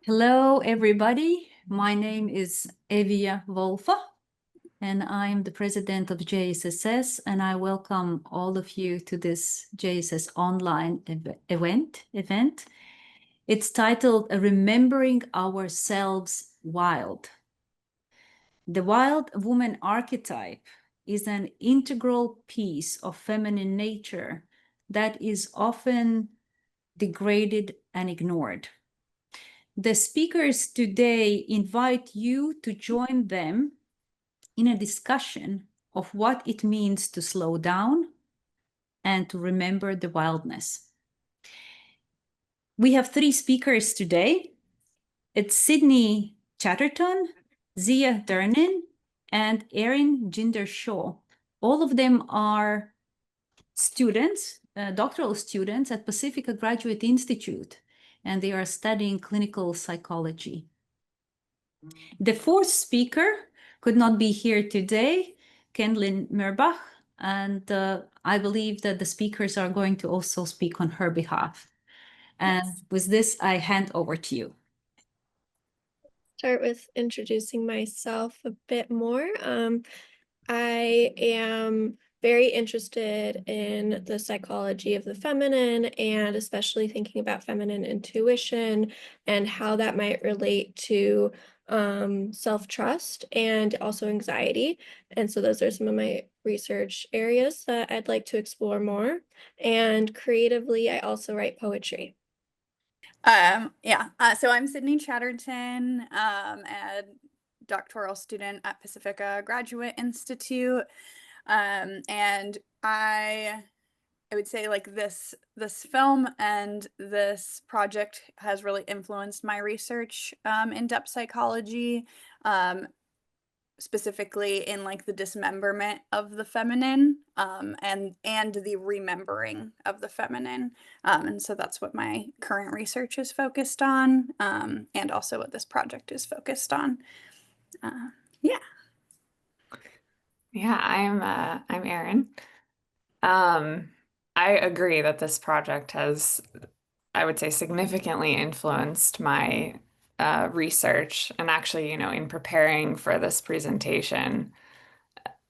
Hello, everybody. My name is Evia Wolfa, and I'm the president of JSSS, and I welcome all of you to this JSS online event. It's titled Remembering Ourselves Wild. The wild woman archetype is an integral piece of feminine nature that is often degraded and ignored. The speakers today invite you to join them in a discussion of what it means to slow down and to remember the wildness. We have three speakers today. It's Sydney Chatterton, Zia Durnin, and Erin Ginder-Shaw. All of them are students, doctoral students at Pacifica Graduate Institute, and they are studying clinical psychology. The fourth speaker could not be here today, Kenlyn Mirbach, and I believe that the speakers are going to also speak on her behalf. And with this, I hand over to you. Start with introducing myself a bit more. I am very interested in the psychology of the feminine and especially thinking about feminine intuition and how that might relate to self-trust and also anxiety. And so those are some of my research areas that I'd like to explore more. And creatively, I also write poetry. So I'm Sydney Chatterton, a doctoral student at Pacifica Graduate Institute. And I would say like this film and this project has really influenced my research in depth psychology, specifically in like the dismemberment of the feminine, and the remembering of the feminine. And so that's what my current research is focused on, and also what this project is focused on. I'm Erin. I agree that this project has, I would say, significantly influenced my research. And actually, in preparing for this presentation,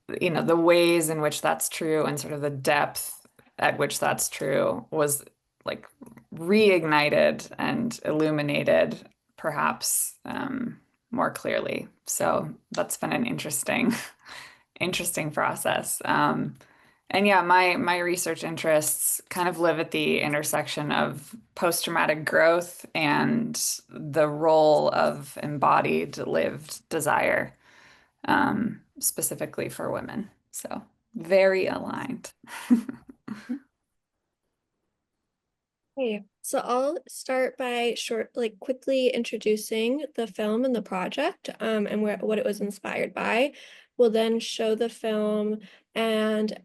the ways in which that's true and sort of the depth at which that's true was like reignited and illuminated perhaps more clearly. So that's been an interesting process. And yeah, my research interests kind of live at the intersection of post-traumatic growth and the role of embodied lived desire, specifically for women. So very aligned. Okay, so I'll start by quickly introducing the film and the project, and what it was inspired by. We'll then show the film and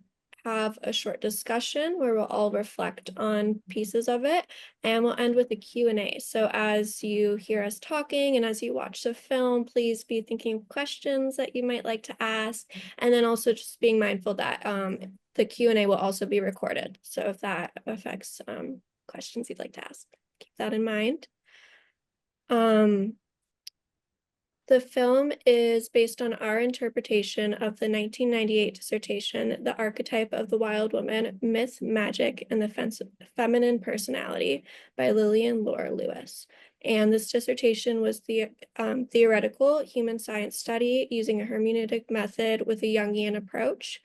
have a short discussion where we'll all reflect on pieces of it, and we'll end with a Q&A. So as you hear us talking and as you watch the film, please be thinking of questions that you might like to ask, and then also just being mindful that the Q&A will also be recorded. So if that affects questions you'd like to ask, keep that in mind. The film is based on our interpretation of the 1998 dissertation, The Archetype of the Wild Woman, Myth, Magic, and the Feminine Personality by Lillian Laura Lewis. And this dissertation was the theoretical human science study using a hermeneutic method with a Jungian approach.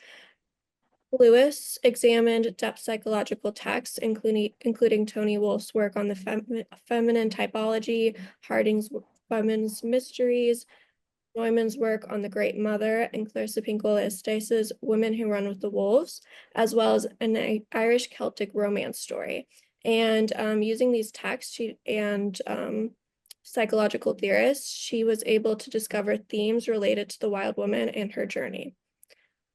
Lewis examined depth psychological texts, including Tony Wolf's work on the feminine typology, Harding's Women's Mysteries, Neumann's work on the Great Mother, and Clarissa Pinkola Estace's Women Who Run with the Wolves, as well as an Irish Celtic romance story. And using these texts and psychological theorists, she was able to discover themes related to the wild woman and her journey.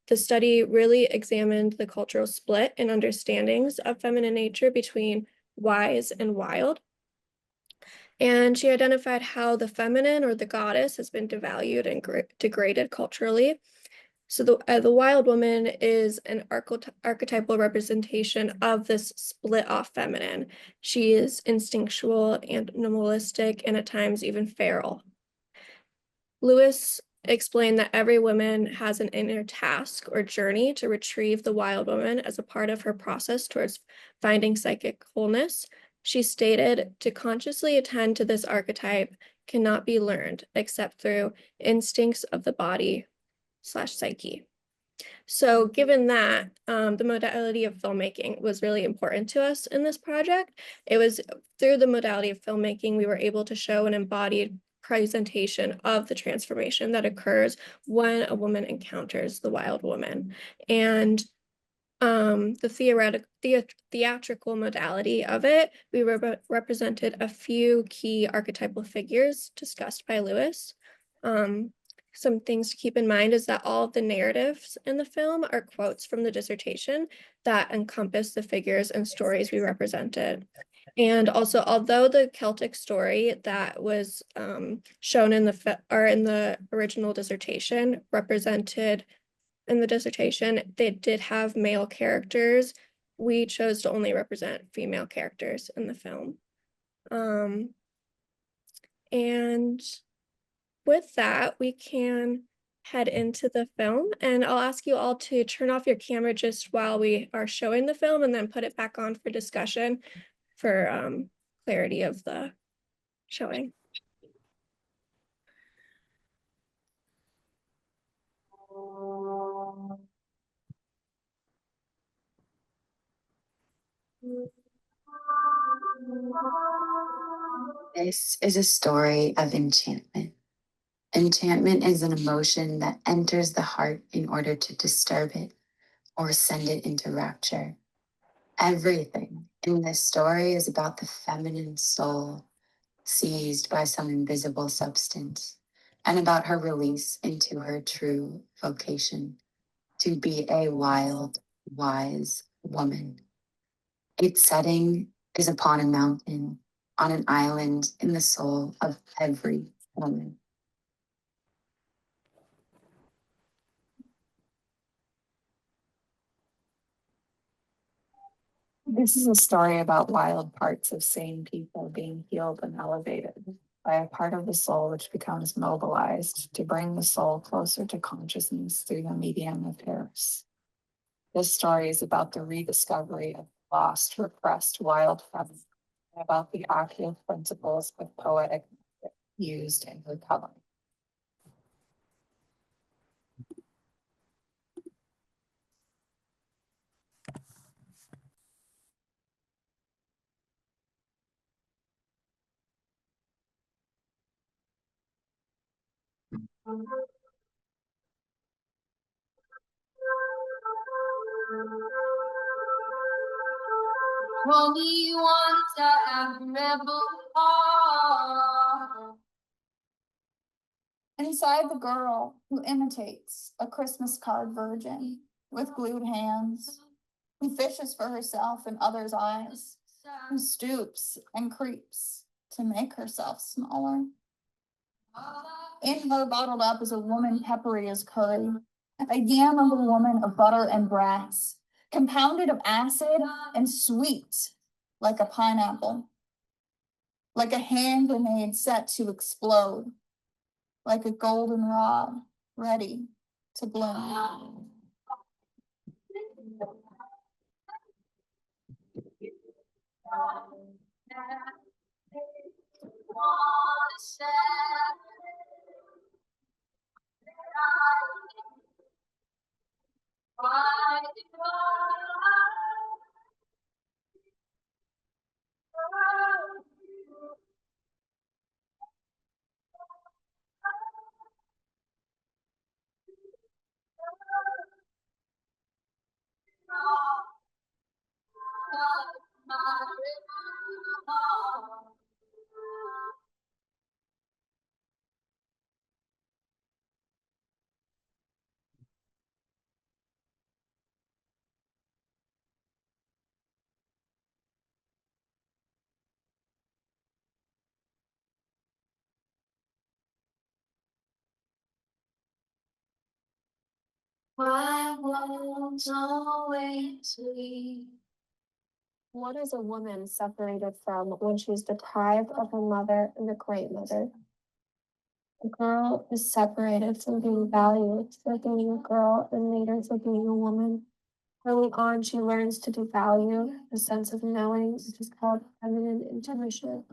The study really examined the cultural split in understandings of feminine nature between wise and wild. And she identified how the feminine or the goddess has been devalued and degraded culturally. So the wild woman is an archetypal representation of this split off feminine. She is instinctual and animalistic and at times even feral. Lewis explained that every woman has an inner task or journey to retrieve the wild woman as a part of her process towards finding psychic wholeness. She stated, to consciously attend to this archetype cannot be learned except through instincts of the body / psyche. So given that, the modality of filmmaking was really important to us in this project. It was through the modality of filmmaking, we were able to show an embodied presentation of the transformation that occurs when a woman encounters the wild woman. And the theatrical modality of it, we represented a few key archetypal figures discussed by Lewis. Some things to keep in mind is that all of the narratives in the film are quotes from the dissertation that encompass the figures and stories we represented. And also, although the Celtic story that was shown in the original dissertation represented in the dissertation, they did have male characters. We chose to only represent female characters in the film. And with that, we can head into the film, and I'll ask you all to turn off your camera just while we are showing the film and then put it back on for discussion for clarity of the showing. This is a story of enchantment. Enchantment is an emotion that enters the heart in order to disturb it or send it into rapture. Everything in this story is about the feminine soul seized by some invisible substance and about her release into her true vocation to be a wild, wise woman. Its setting is upon a mountain, on an island in the soul of every woman. This is a story about wild parts of sane people being healed and elevated by a part of the soul which becomes mobilized to bring the soul closer to consciousness through the medium of Paris. This story is about the rediscovery of lost, repressed wild feminine, and about the active principles of poetic used in recovery. Only once I have rebel heart. Inside the girl who imitates a Christmas card virgin with glued hands, who fishes for herself in others' eyes, who stoops and creeps to make herself smaller. In her bottled up is a woman peppery as curry, a yam of a woman of butter and brass, compounded of acid and sweet, like a pineapple, like a hand grenade set to explode, like a golden rod ready to bloom. I won't always leave. What is a woman separated from when she's deprived of her mother and a great mother? A girl is separated from being valued for being a girl and later for being a woman. Early on, she learns to devalue the sense of knowing, which is called feminine intuition.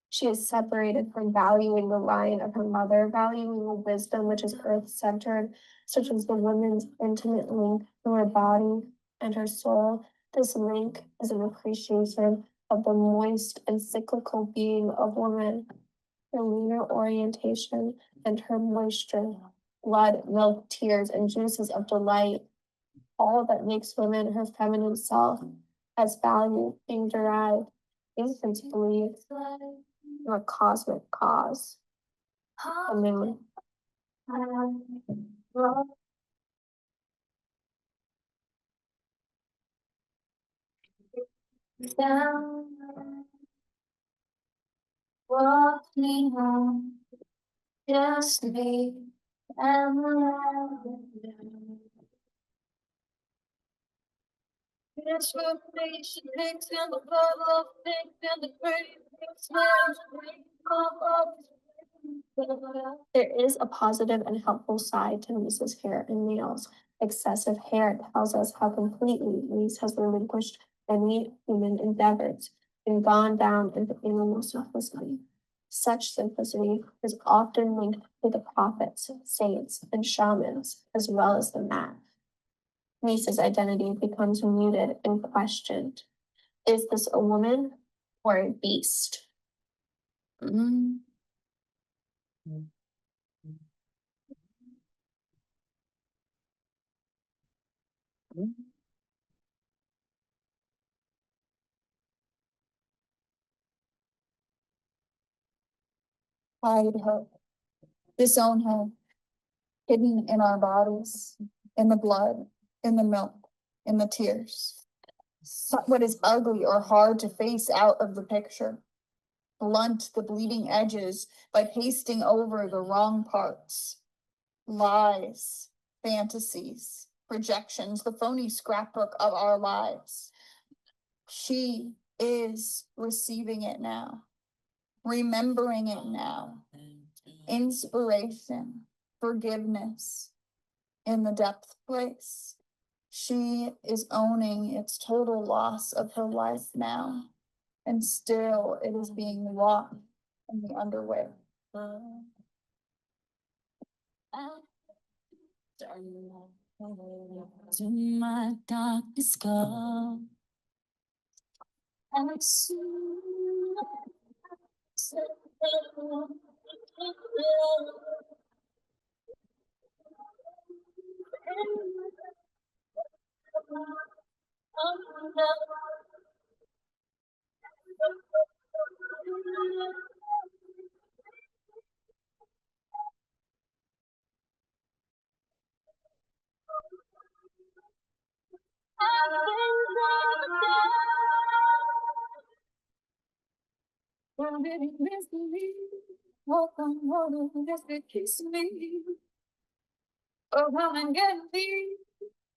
She is separated from valuing the line of her mother, valuing the wisdom which is earth-centered, such as the woman's intimate link to her body and her soul. This link is an appreciation of the moist and cyclical being of woman, her lunar orientation and her moisture, blood, milk, tears, and juices of delight, all that makes woman her feminine self, as value being derived. Infants believe in a cosmic cause, the moon. Down, walk me home, just me and the land. Transformation takes and the bubble things and the great There is a positive and helpful side to Lisa's hair and nails. Excessive hair tells us how completely Lisa has relinquished any human endeavors and gone down into animal simplicity. Such simplicity is often linked to the prophets, saints, and shamans, as well as the math. Lisa's identity becomes muted and questioned. Is this a woman or a beast? Hide her, disown her, hidden in our bodies, in the blood, in the milk, in the tears. Cut what is ugly or hard to face out of the picture. Blunt the bleeding edges by pasting over the wrong parts. Lies, fantasies, projections, the phony scrapbook of our lives. She is receiving it now, remembering it now. Inspiration, forgiveness in the depth place. She is owning its total loss of her life now, and still it is being walked in the underwear. To my darkest skull. And soon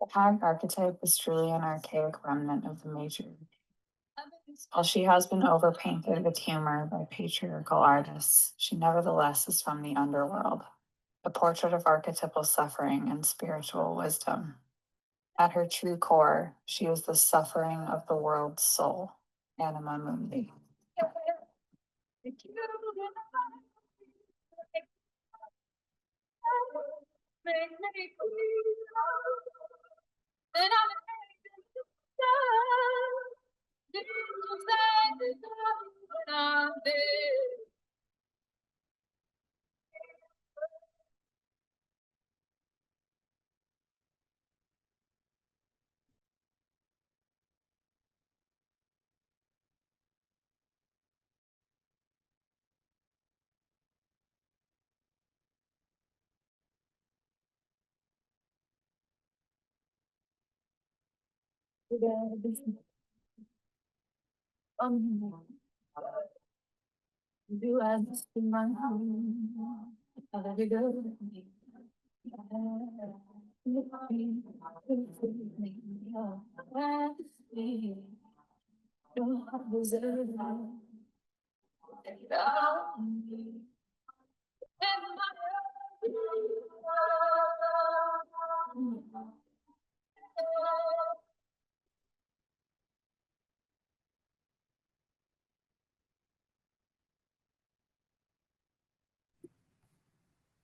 The hag archetype is truly an archaic remnant of the matriarch. While she has been overpainted with humor by patriarchal artists, she nevertheless is from the underworld, a portrait of archetypal suffering and spiritual wisdom. At her true core, she is the suffering of the world's soul, anima mundi. Do I just in my home?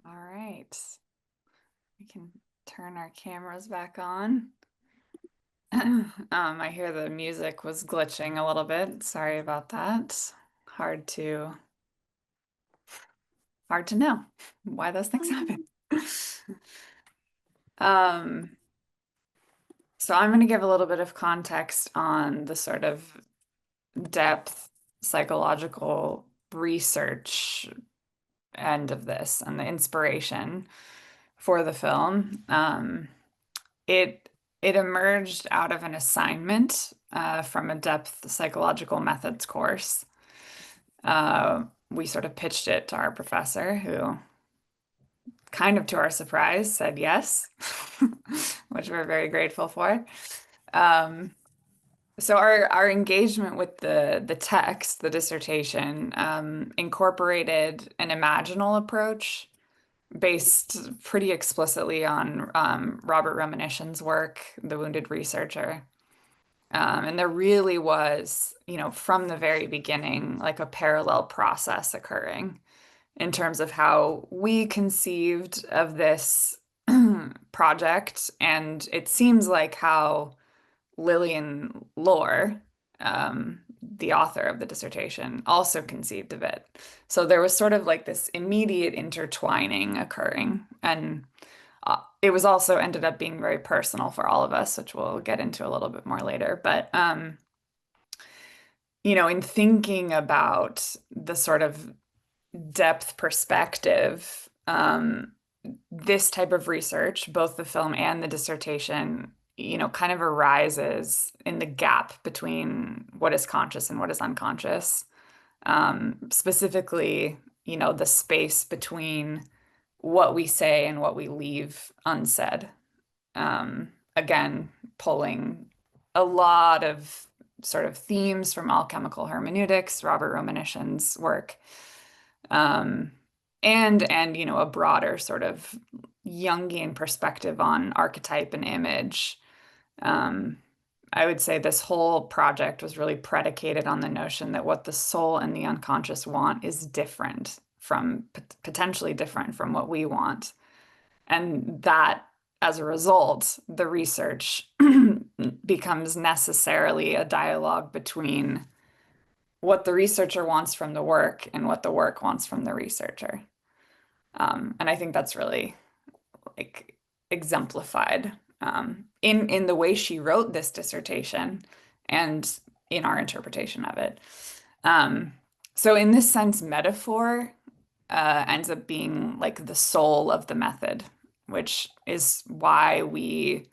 All right. We can turn our cameras back on. I hear the music was glitching a little bit. Sorry about that. Hard to know why those things happen. So I'm going to give a little bit of context on the sort of depth psychological research end of this and the inspiration for the film. It emerged out of an assignment from a depth psychological methods course. We sort of pitched it to our professor, who, kind of to our surprise, said yes, which we're very grateful for. So our engagement with the text, the dissertation, incorporated an imaginal approach based pretty explicitly on Robert Reminiscen's work, The Wounded Researcher. And there really was, from the very beginning, like a parallel process occurring in terms of how we conceived of this project. And it seems like how Lillian Lohr, the author of the dissertation, also conceived of it. So there was sort of like this immediate intertwining occurring. And it was also ended up being very personal for all of us, which we'll get into a little bit more later. But, in thinking about the sort of depth perspective, this type of research, both the film and the dissertation, kind of arises in the gap between what is conscious and what is unconscious. Specifically, the space between what we say and what we leave unsaid. Again, pulling a lot of sort of themes from alchemical hermeneutics, Robert Reminiscen's work, and a broader sort of Jungian perspective on archetype and image. I would say this whole project was really predicated on the notion that what the soul and the unconscious want is different from, potentially different from what we want. And that, as a result, the research becomes necessarily a dialogue between what the researcher wants from the work and what the work wants from the researcher. And I think that's really like exemplified in the way she wrote this dissertation and in our interpretation of it. So in this sense, metaphor ends up being like the soul of the method, which is why we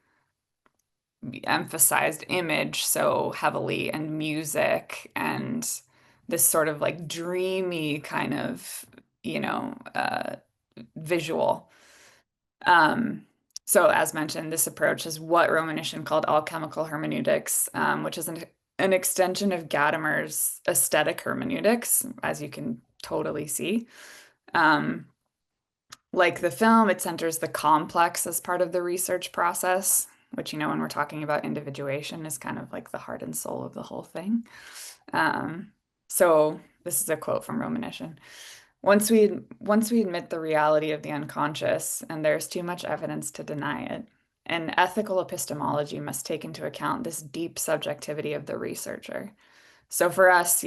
emphasized image so heavily and music and this sort of like dreamy kind of, visual. So as mentioned, this approach is what Reminiscen called alchemical hermeneutics, which is an extension of Gadamer's aesthetic hermeneutics, as you can totally see. Like the film, it centers the complex as part of the research process, which, when we're talking about individuation, is kind of like the heart and soul of the whole thing. So this is a quote from Reminiscen. Once we admit the reality of the unconscious, and there's too much evidence to deny it, an ethical epistemology must take into account this deep subjectivity of the researcher. So for us,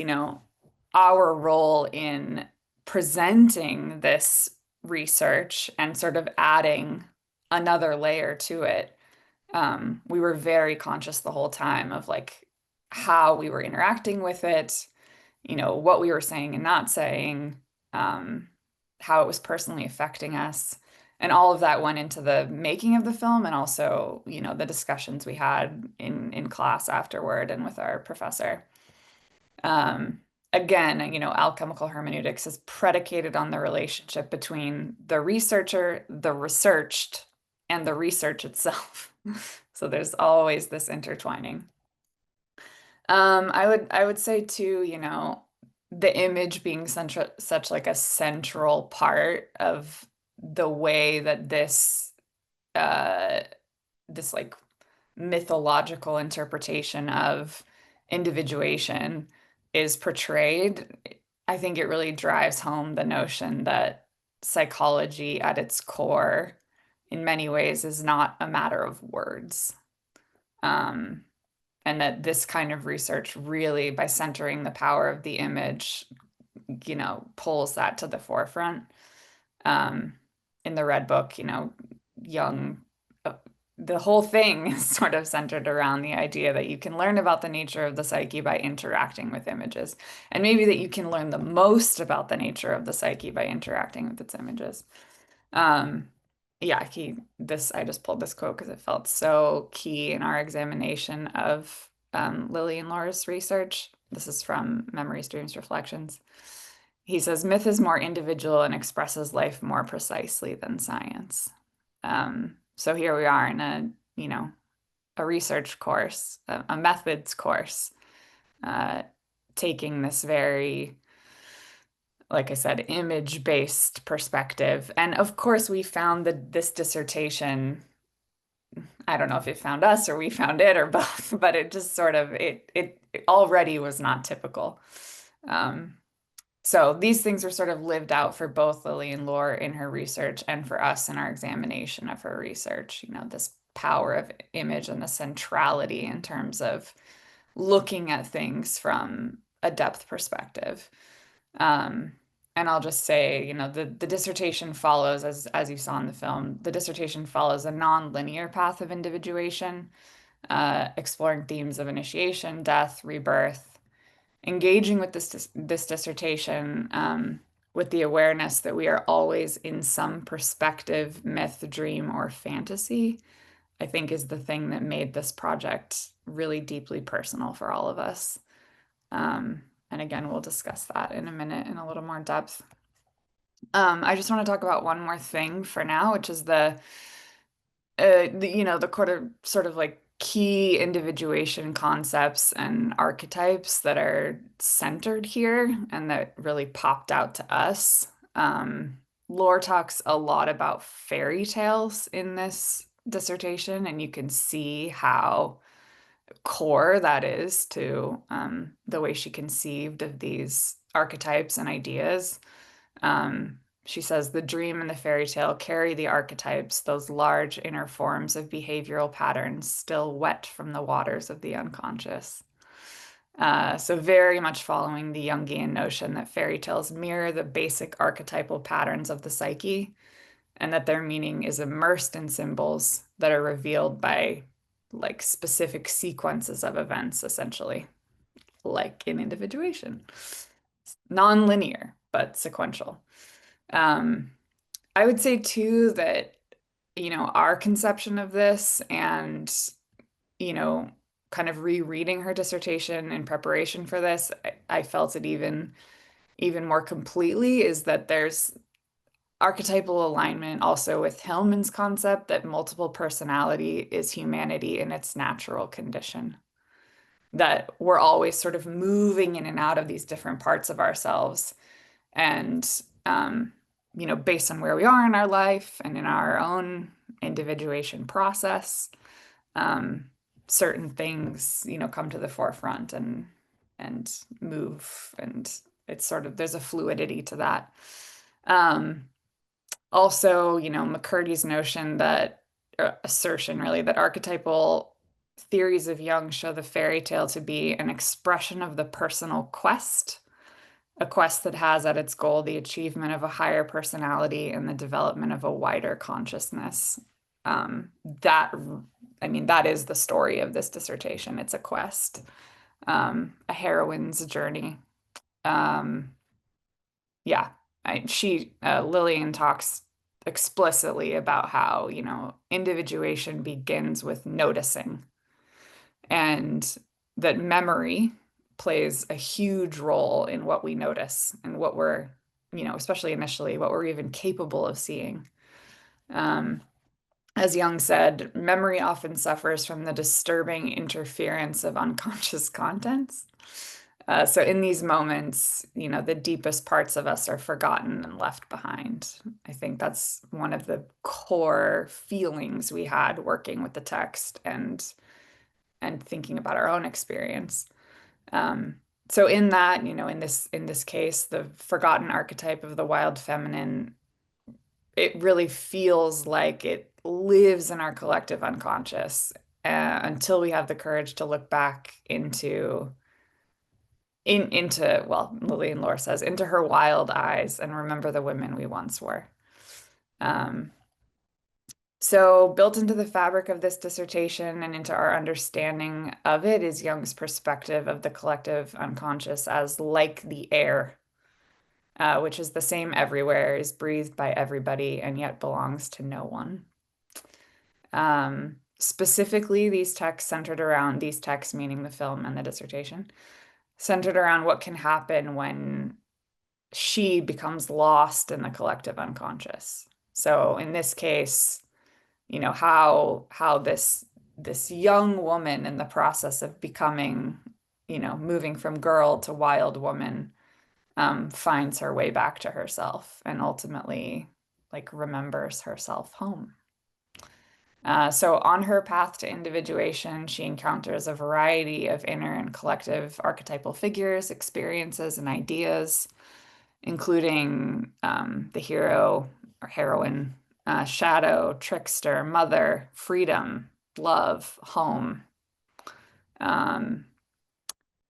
our role in presenting this research and sort of adding another layer to it, we were very conscious the whole time of like how we were interacting with it, what we were saying and not saying, how it was personally affecting us. And all of that went into the making of the film and also, the discussions we had in class afterward and with our professor. Again, alchemical hermeneutics is predicated on the relationship between the researcher, the researched, and the research itself. So there's always this intertwining. I would say too, you know, the image being such like a central part of the way that this this like mythological interpretation of individuation is portrayed. I think it really drives home the notion that psychology at its core, in many ways, is not a matter of words. And that this kind of research really, by centering the power of the image, you know, pulls that to the forefront. In the Red Book, you know, the whole thing is sort of centered around the idea that you can learn about the nature of the psyche by interacting with images. And maybe that you can learn the most about the nature of the psyche by interacting with its images. Yeah, I just pulled this quote because it felt so key in our examination of Lily and Laura's research. This is from Memories, Dreams, Reflections. He says, myth is more individual and expresses life more precisely than science. So here we are in a, you know, a research course, a methods course, taking this very, like I said, image-based perspective. And of course, we found that this dissertation, I don't know if it found us or we found it or both, but it just sort of, it already was not typical. So these things were sort of lived out for both Lily and Laura in her research and for us in our examination of her research, you know, this power of image and the centrality in terms of looking at things from a depth perspective. And I'll just say, you know, the dissertation follows, as you saw in the film, the dissertation follows a non-linear path of individuation, exploring themes of initiation, death, rebirth, engaging with this dissertation with the awareness that we are always in some perspective, myth, dream, or fantasy, I think is the thing that made this project really deeply personal for all of us. And again, we'll discuss that in a minute in a little more depth. I just want to talk about one more thing for now, which is the you know, the sort of like key individuation concepts and archetypes that are centered here and that really popped out to us. Lore talks a lot about fairy tales in this dissertation, and you can see how core that is to the way she conceived of these archetypes and ideas. She says the dream and the fairy tale carry the archetypes, those large inner forms of behavioral patterns still wet from the waters of the unconscious. So very much following the Jungian notion that fairy tales mirror the basic archetypal patterns of the psyche, and that their meaning is immersed in symbols that are revealed by like specific sequences of events, essentially, like in individuation. Non-linear, but sequential. I would say too that, you know, our conception of this and, you know, kind of rereading her dissertation in preparation for this, I felt it even more completely, is that there's archetypal alignment also with Hillman's concept that multiple personality is humanity in its natural condition. That we're always sort of moving in and out of these different parts of ourselves. And, you know, based on where we are in our life and in our own individuation process, certain things, you know, come to the forefront and move, and it's sort of, there's a fluidity to that. Also, you know, McCurdy's notion that, assertion really, that archetypal theories of Jung show the fairy tale to be an expression of the personal quest, a quest that has at its goal the achievement of a higher personality and the development of a wider consciousness. That is the story of this dissertation. It's a quest, a heroine's journey. Lillian talks explicitly about how, you know, individuation begins with noticing, and that memory plays a huge role in what we notice and what we're, you know, especially initially, what we're even capable of seeing. as Jung said, memory often suffers from the disturbing interference of unconscious contents. So in these moments, the deepest parts of us are forgotten and left behind. I think that's one of the core feelings we had working with the text and thinking about our own experience. So in that, in this case, the forgotten archetype of the wild feminine, it really feels like it lives in our collective unconscious until we have the courage to look back into, well, Lillian Lore says, into her wild eyes and remember the women we once were. So built into the fabric of this dissertation and into our understanding of it is Jung's perspective of the collective unconscious as like the air, which is the same everywhere, is breathed by everybody, and yet belongs to no one. Specifically, these texts, meaning the film and the dissertation, centered around what can happen when she becomes lost in the collective unconscious. So in this case, how this young woman in the process of becoming, moving from girl to wild woman, finds her way back to herself and ultimately remembers herself home. So on her path to individuation, she encounters a variety of inner and collective archetypal figures, experiences, and ideas, including the hero or heroine, shadow, trickster, mother, freedom, love, home. And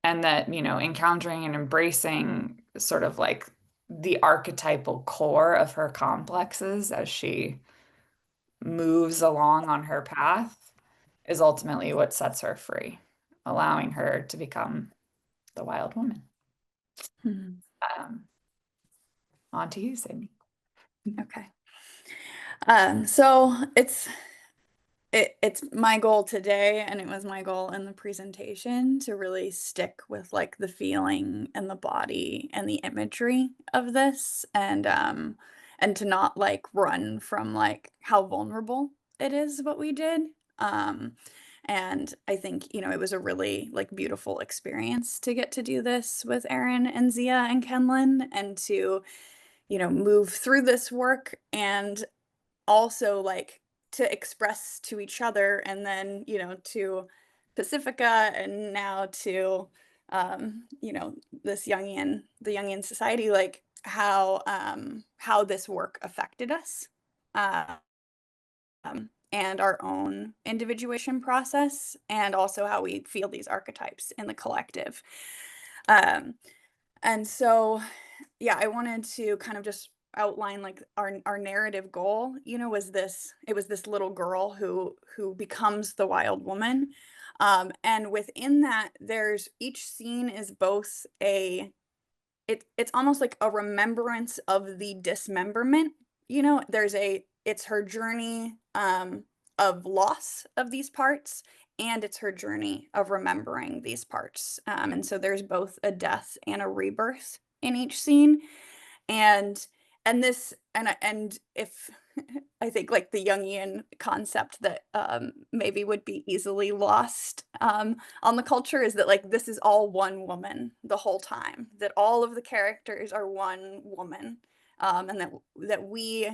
that, encountering and embracing sort of like the archetypal core of her complexes as she moves along on her path is ultimately what sets her free, allowing her to become the wild woman. On to you, Sydney. Okay. So it's my goal today, and it was my goal in the presentation, to really stick with like the feeling and the body and the imagery of this, and to not like run from like how vulnerable it is what we did. And I think, it was a really like beautiful experience to get to do this with Erin and Zia and Kenlyn, and to, move through this work, and also like to express to each other, and then, to Pacifica, and now to, the Jungian society, like how this work affected us. And our own individuation process, and also how we feel these archetypes in the collective. And so, yeah, I wanted to kind of just outline like our narrative goal, was this little girl who becomes the wild woman. And within that, there's each scene is both it's almost like a remembrance of the dismemberment. It's her journey of loss of these parts, and it's her journey of remembering these parts. And so there's both a death and a rebirth in each scene. And if I think like the Jungian concept that maybe would be easily lost on the culture is that like this is all one woman the whole time, that all of the characters are one woman, and that we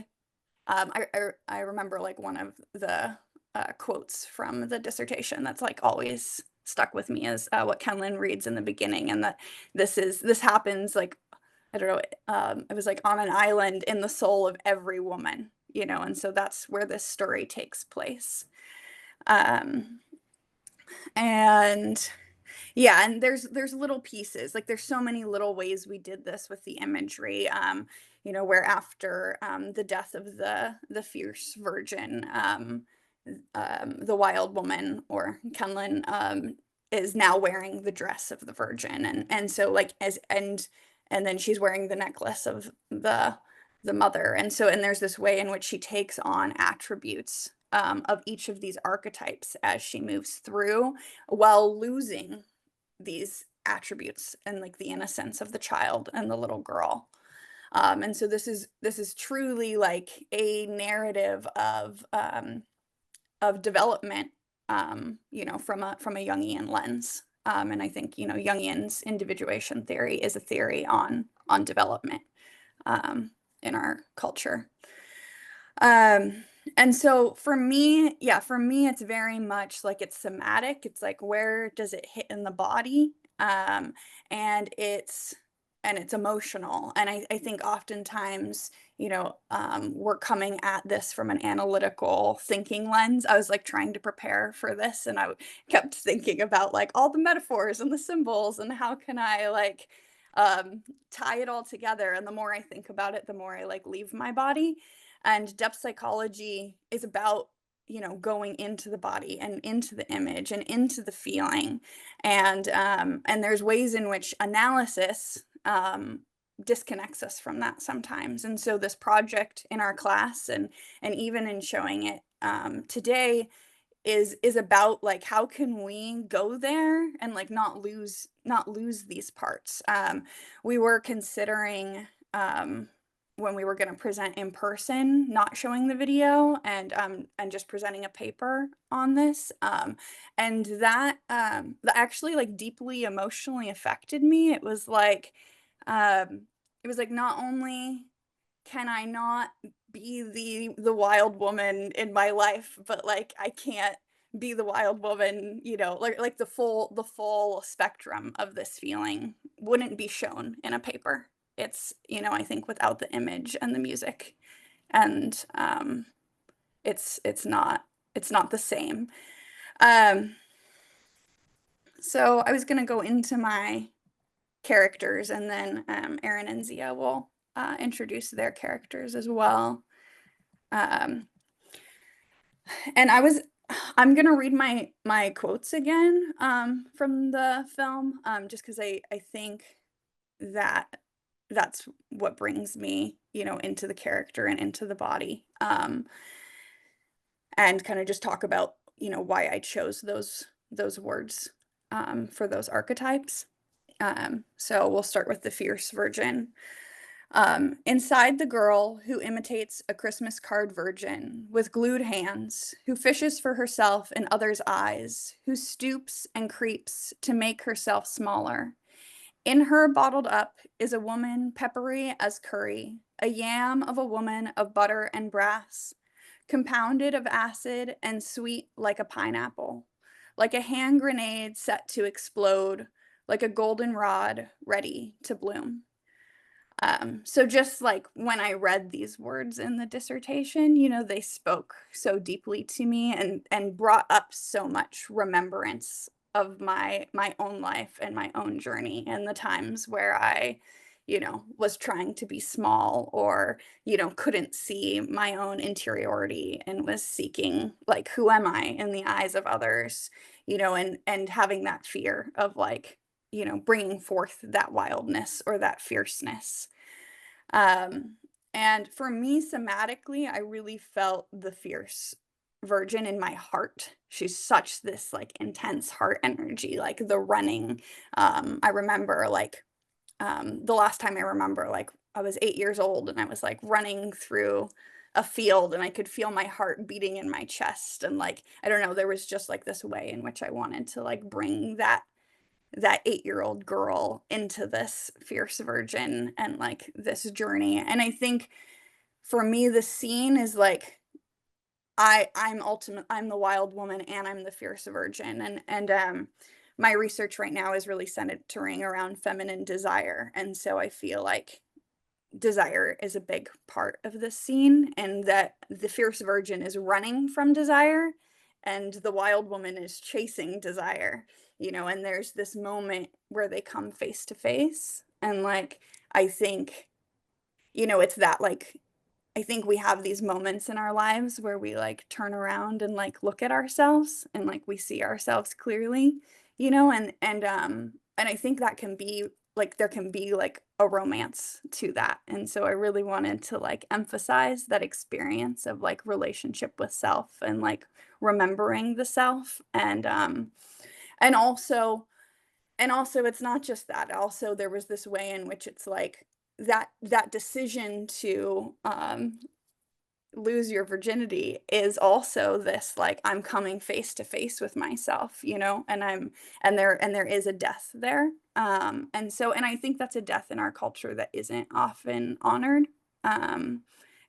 I remember like one of the quotes from the dissertation that's like always stuck with me is what Kenlyn reads in the beginning, and that this happens like, I don't know, it was like on an island in the soul of every woman, and so that's where this story takes place. And yeah, and there's little pieces, like there's so many little ways we did this with the imagery, where after the death of the fierce virgin, the wild woman, or Kenlyn, is now wearing the dress of the virgin, and so like and then she's wearing the necklace of the mother, and there's this way in which she takes on attributes of each of these archetypes as she moves through, while losing these attributes and like the innocence of the child and the little girl. And so this is truly like a narrative of development, you know, from a Jungian lens. And I think, you know, Jungian's individuation theory is a theory on development in our culture. And so for me, it's very much like it's somatic. It's like, where does it hit in the body? And it's emotional. And I think oftentimes, you know, we're coming at this from an analytical thinking lens. I was like trying to prepare for this, and I kept thinking about like all the metaphors and the symbols and how can I like tie it all together. And the more I think about it, the more I like leave my body. And depth psychology is about, you know, going into the body and into the image and into the feeling. And there's ways in which analysis disconnects us from that sometimes. And so this project in our class and even in showing it today is about like, how can we go there and like not lose these parts. We were considering when we were going to present in person, not showing the video and just presenting a paper on this. And that actually like deeply emotionally affected me. It was like not only can I not be the wild woman in my life, but like I can't be the wild woman, you know, like the full spectrum of this feeling wouldn't be shown in a paper. It's, you know, I think without the image and the music, and it's not the same. So I was gonna go into my characters, and then Erin and Zia will introduce their characters as well. And I'm gonna read my quotes again from the film, just because I think that that's what brings me, you know, into the character and into the body, and kind of just talk about, you know, why I chose those words for those archetypes. So we'll start with the fierce virgin. Inside the girl who imitates a Christmas card virgin with glued hands, who fishes for herself in others' eyes, who stoops and creeps to make herself smaller. In her bottled up is a woman peppery as curry, a yam of a woman of butter and brass, compounded of acid and sweet like a pineapple, like a hand grenade set to explode, like a golden rod ready to bloom. So just like when I read these words in the dissertation, you know, they spoke so deeply to me and brought up so much remembrance of my own life and my own journey and the times where I, you know, was trying to be small or, you know, couldn't see my own interiority and was seeking like, who am I in the eyes of others, you know, and having that fear of like, you know, bringing forth that wildness or that fierceness. And for me, somatically, I really felt the fierce virgin in my heart. She's such this like intense heart energy, like the running. I remember like the last time I remember, like I was 8 years old and I was like running through a field and I could feel my heart beating in my chest. And like, I don't know, there was just like this way in which I wanted to like bring that 8-year-old girl into this fierce virgin and like this journey. And I think for me, the scene is like, I'm the wild woman and I'm the fierce virgin. And my research right now is really centering around feminine desire. And so I feel like desire is a big part of this scene, and that the fierce virgin is running from desire and the wild woman is chasing desire, you know, and there's this moment where they come face to face. And like, I think, you know, it's that like, I think we have these moments in our lives where we like turn around and like look at ourselves and like we see ourselves clearly, you know, and I think that can be like, there can be like a romance to that. And so I really wanted to like emphasize that experience of like relationship with self and like remembering the self. And also it's not just that. Also, there was this way in which it's like that decision to lose your virginity is also this, like, I'm coming face to face with myself, you know, and there is a death there. And I think that's a death in our culture that isn't often honored.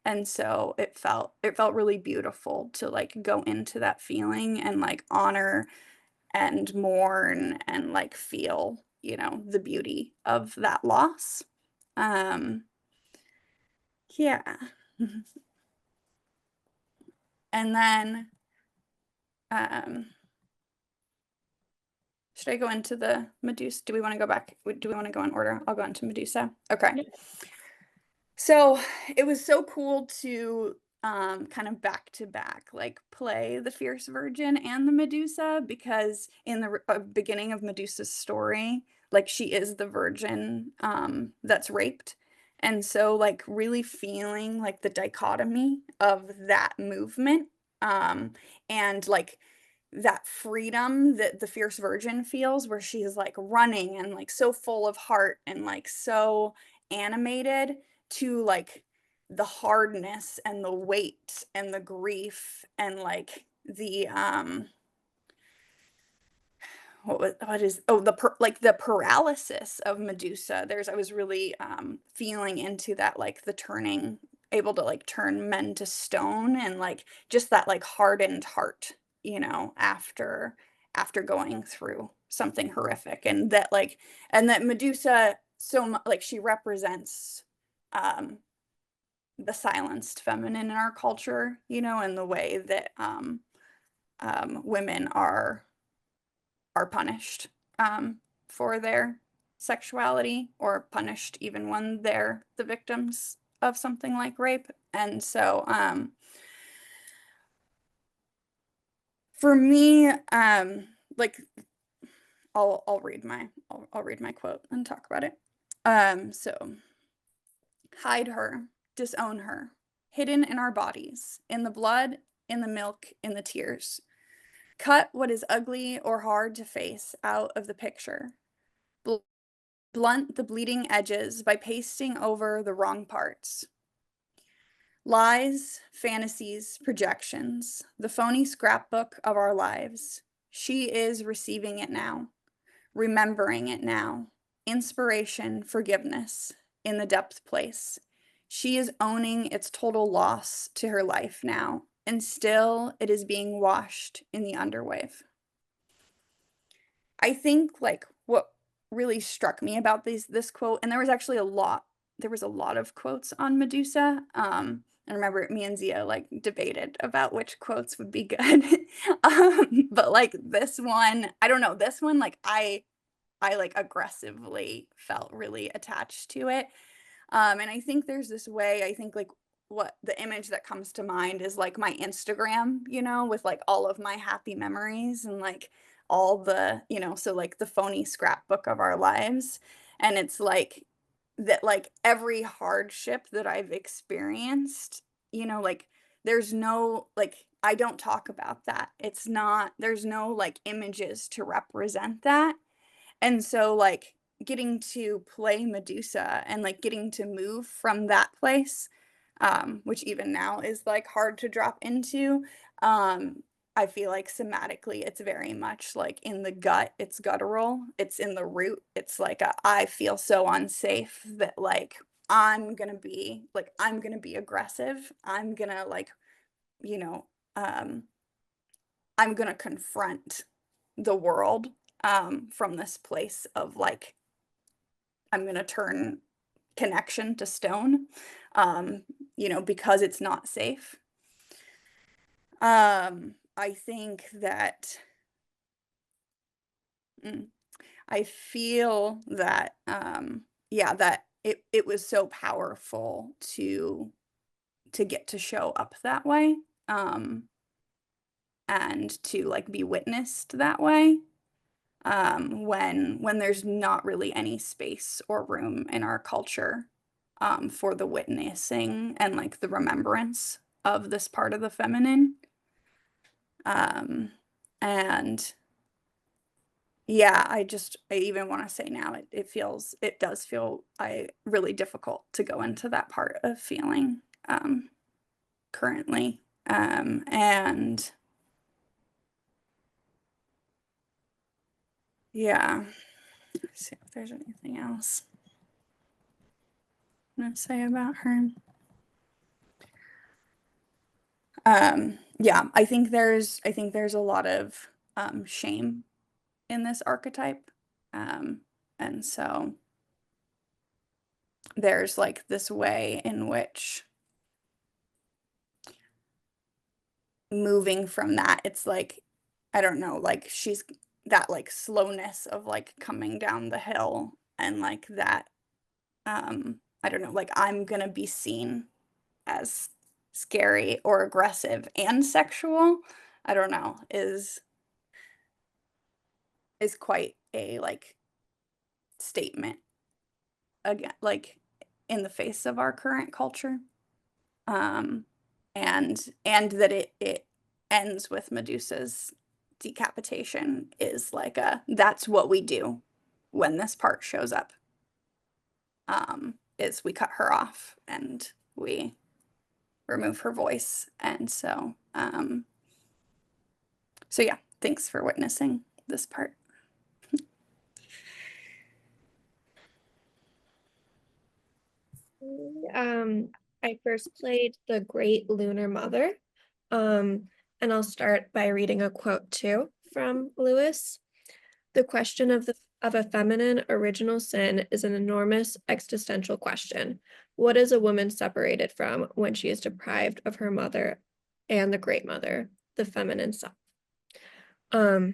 And so it felt really beautiful to like go into that feeling and like honor and mourn and like feel, you know, the beauty of that loss. Yeah. And then should I go into the Medusa? Do we want to go back? Do we want to go in order? I'll go into Medusa. Okay. So it was so cool to kind of back to back, like play the Fierce Virgin and the Medusa, because in the beginning of Medusa's story, like she is the virgin that's raped. And so like really feeling like the dichotomy of that movement and like that freedom that the Fierce Virgin feels, where she's like running and like so full of heart and like so animated, to like the hardness and the weight and the grief and like the the paralysis of Medusa. I was really feeling into that, like the turning, able to like turn men to stone, and like just that like hardened heart, you know, after going through something horrific. And that Medusa so much, like she represents the silenced feminine in our culture, you know, and the way that women are punished for their sexuality, or punished even when they're the victims of something like rape. And so for me, like I'll read my quote and talk about it. So hide her, disown her, hidden in our bodies, in the blood, in the milk, in the tears. Cut what is ugly or hard to face out of the picture. Blunt the bleeding edges by pasting over the wrong parts. Lies, fantasies, projections, the phony scrapbook of our lives. She is receiving it now, remembering it now. Inspiration, forgiveness, in the depth place. She is owning its total loss to her life now, and still it is being washed in the underwave. I think like what really struck me about this quote, and there was a lot of quotes on Medusa. And remember, me and Zia like debated about which quotes would be good. But like this one, I don't know, this one, like I like aggressively felt really attached to it. And I think there's this way, I think like what the image that comes to mind is like my Instagram, you know, with like all of my happy memories and like all the, you know, so like the phony scrapbook of our lives. And it's like that, like every hardship that I've experienced, you know, like there's no, like, I don't talk about that. It's not, there's no like images to represent that. And so like getting to play Medusa and like getting to move from that place, which even now is like hard to drop into, I feel like somatically it's very much like in the gut, it's guttural, it's in the root, it's like I feel so unsafe that like I'm gonna be aggressive, I'm gonna like, you know, I'm gonna confront the world from this place of like, I'm gonna turn connection to stone, you know, because it's not safe. I think that I feel that yeah, that it was so powerful to get to show up that way, and to like be witnessed that way, when there's not really any space or room in our culture for the witnessing and like the remembrance of this part of the feminine. And yeah, I even want to say now, it does feel really difficult to go into that part of feeling. currently. And yeah, let's see if there's anything else I'm gonna say about her. Yeah, I think there's a lot of shame in this archetype. And so there's like this way in which moving from that, it's like, I don't know, like she's that like slowness of like coming down the hill, and like that, I don't know, like I'm gonna be seen as scary or aggressive and sexual, I don't know, is quite a like statement again, like in the face of our current culture. And that it ends with Medusa's decapitation is like that's what we do when this part shows up. Is we cut her off and we remove her voice. And so yeah, thanks for witnessing this part. I first played the Great Lunar Mother. And I'll start by reading a quote too from Lewis. The question of a feminine original sin is an enormous existential question. What is a woman separated from when she is deprived of her mother and the Great Mother, the feminine self?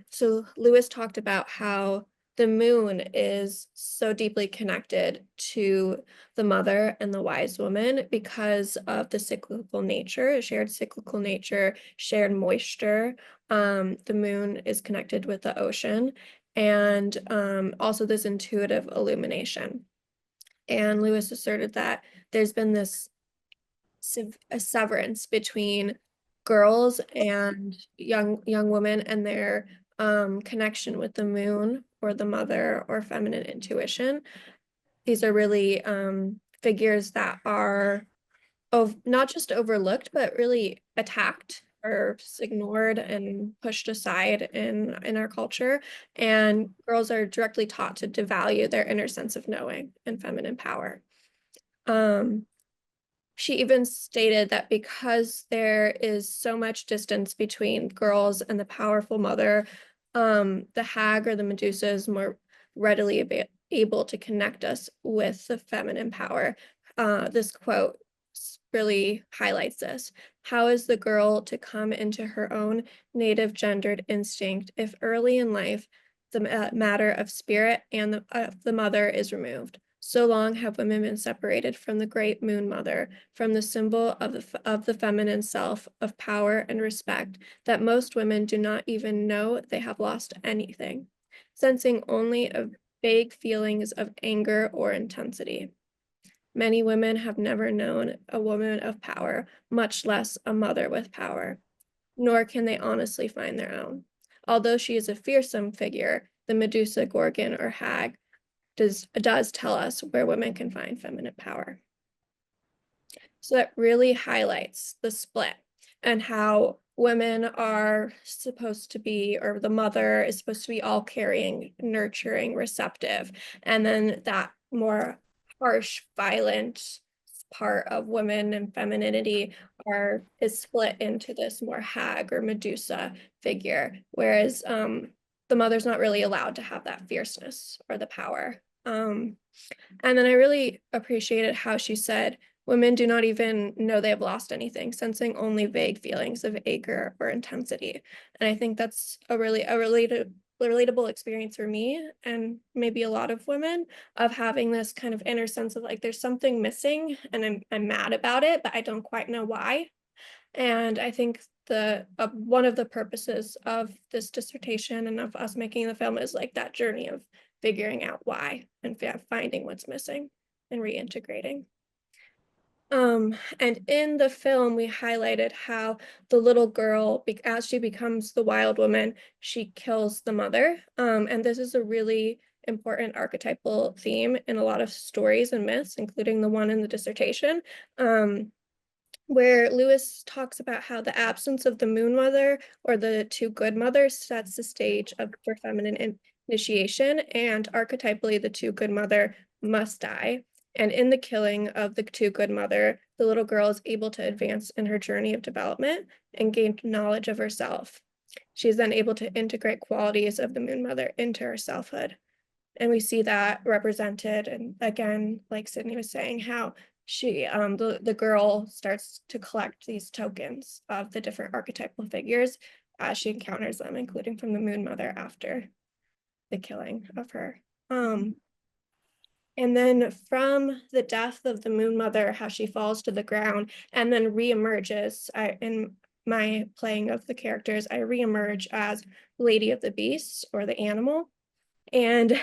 So Lewis talked about how the moon is so deeply connected to the mother and the wise woman because of the cyclical nature, shared cyclical nature, shared moisture. The moon is connected with the ocean, and also this intuitive illumination. And Lewis asserted that there's been this a severance between girls and young women and their connection with the moon or the mother or feminine intuition. These are really figures that are not just overlooked, but really attacked or ignored and pushed aside in our culture. And girls are directly taught to devalue their inner sense of knowing and feminine power. She even stated that because there is so much distance between girls and the powerful mother, the hag or the Medusa is more readily able to connect us with the feminine power. This quote really highlights this. How is the girl to come into her own native gendered instinct if early in life the matter of spirit and the mother is removed? So long have women been separated from the great moon mother, from the symbol of the feminine self, of power and respect, that most women do not even know they have lost anything, sensing only vague feelings of anger or intensity. Many women have never known a woman of power, much less a mother with power, nor can they honestly find their own. Although she is a fearsome figure, the Medusa, Gorgon, or hag does tell us where women can find feminine power. So that really highlights the split and how women are supposed to be, or the mother is supposed to be all caring, nurturing, receptive. And then that more harsh, violent part of women and femininity is split into this more hag or Medusa figure, whereas the mother's not really allowed to have that fierceness or the power. And then I really appreciated how she said, women do not even know they have lost anything, sensing only vague feelings of anger or intensity. And I think that's a relatable experience for me and maybe a lot of women, of having this kind of inner sense of like, there's something missing and I'm mad about it, but I don't quite know why. And I think one of the purposes of this dissertation and of us making the film is like that journey of figuring out why and finding what's missing and reintegrating. And in the film, we highlighted how the little girl, as she becomes the wild woman, she kills the mother. And this is a really important archetypal theme in a lot of stories and myths, including the one in the dissertation. where Lewis talks about how the absence of the moon mother or the two good mothers sets the stage for feminine initiation, and archetypally the two good mother must die. And in the killing of the two good mother, the little girl is able to advance in her journey of development and gain knowledge of herself. She's then able to integrate qualities of the moon mother into her selfhood. And we see that represented, and again, like Sydney was saying, how she the girl starts to collect these tokens of the different archetypal figures as she encounters them, including from the moon mother after the killing of her. And then from the death of the moon mother, how she falls to the ground and then reemerges. In my playing of the characters, I reemerge as Lady of the Beasts, or the animal. And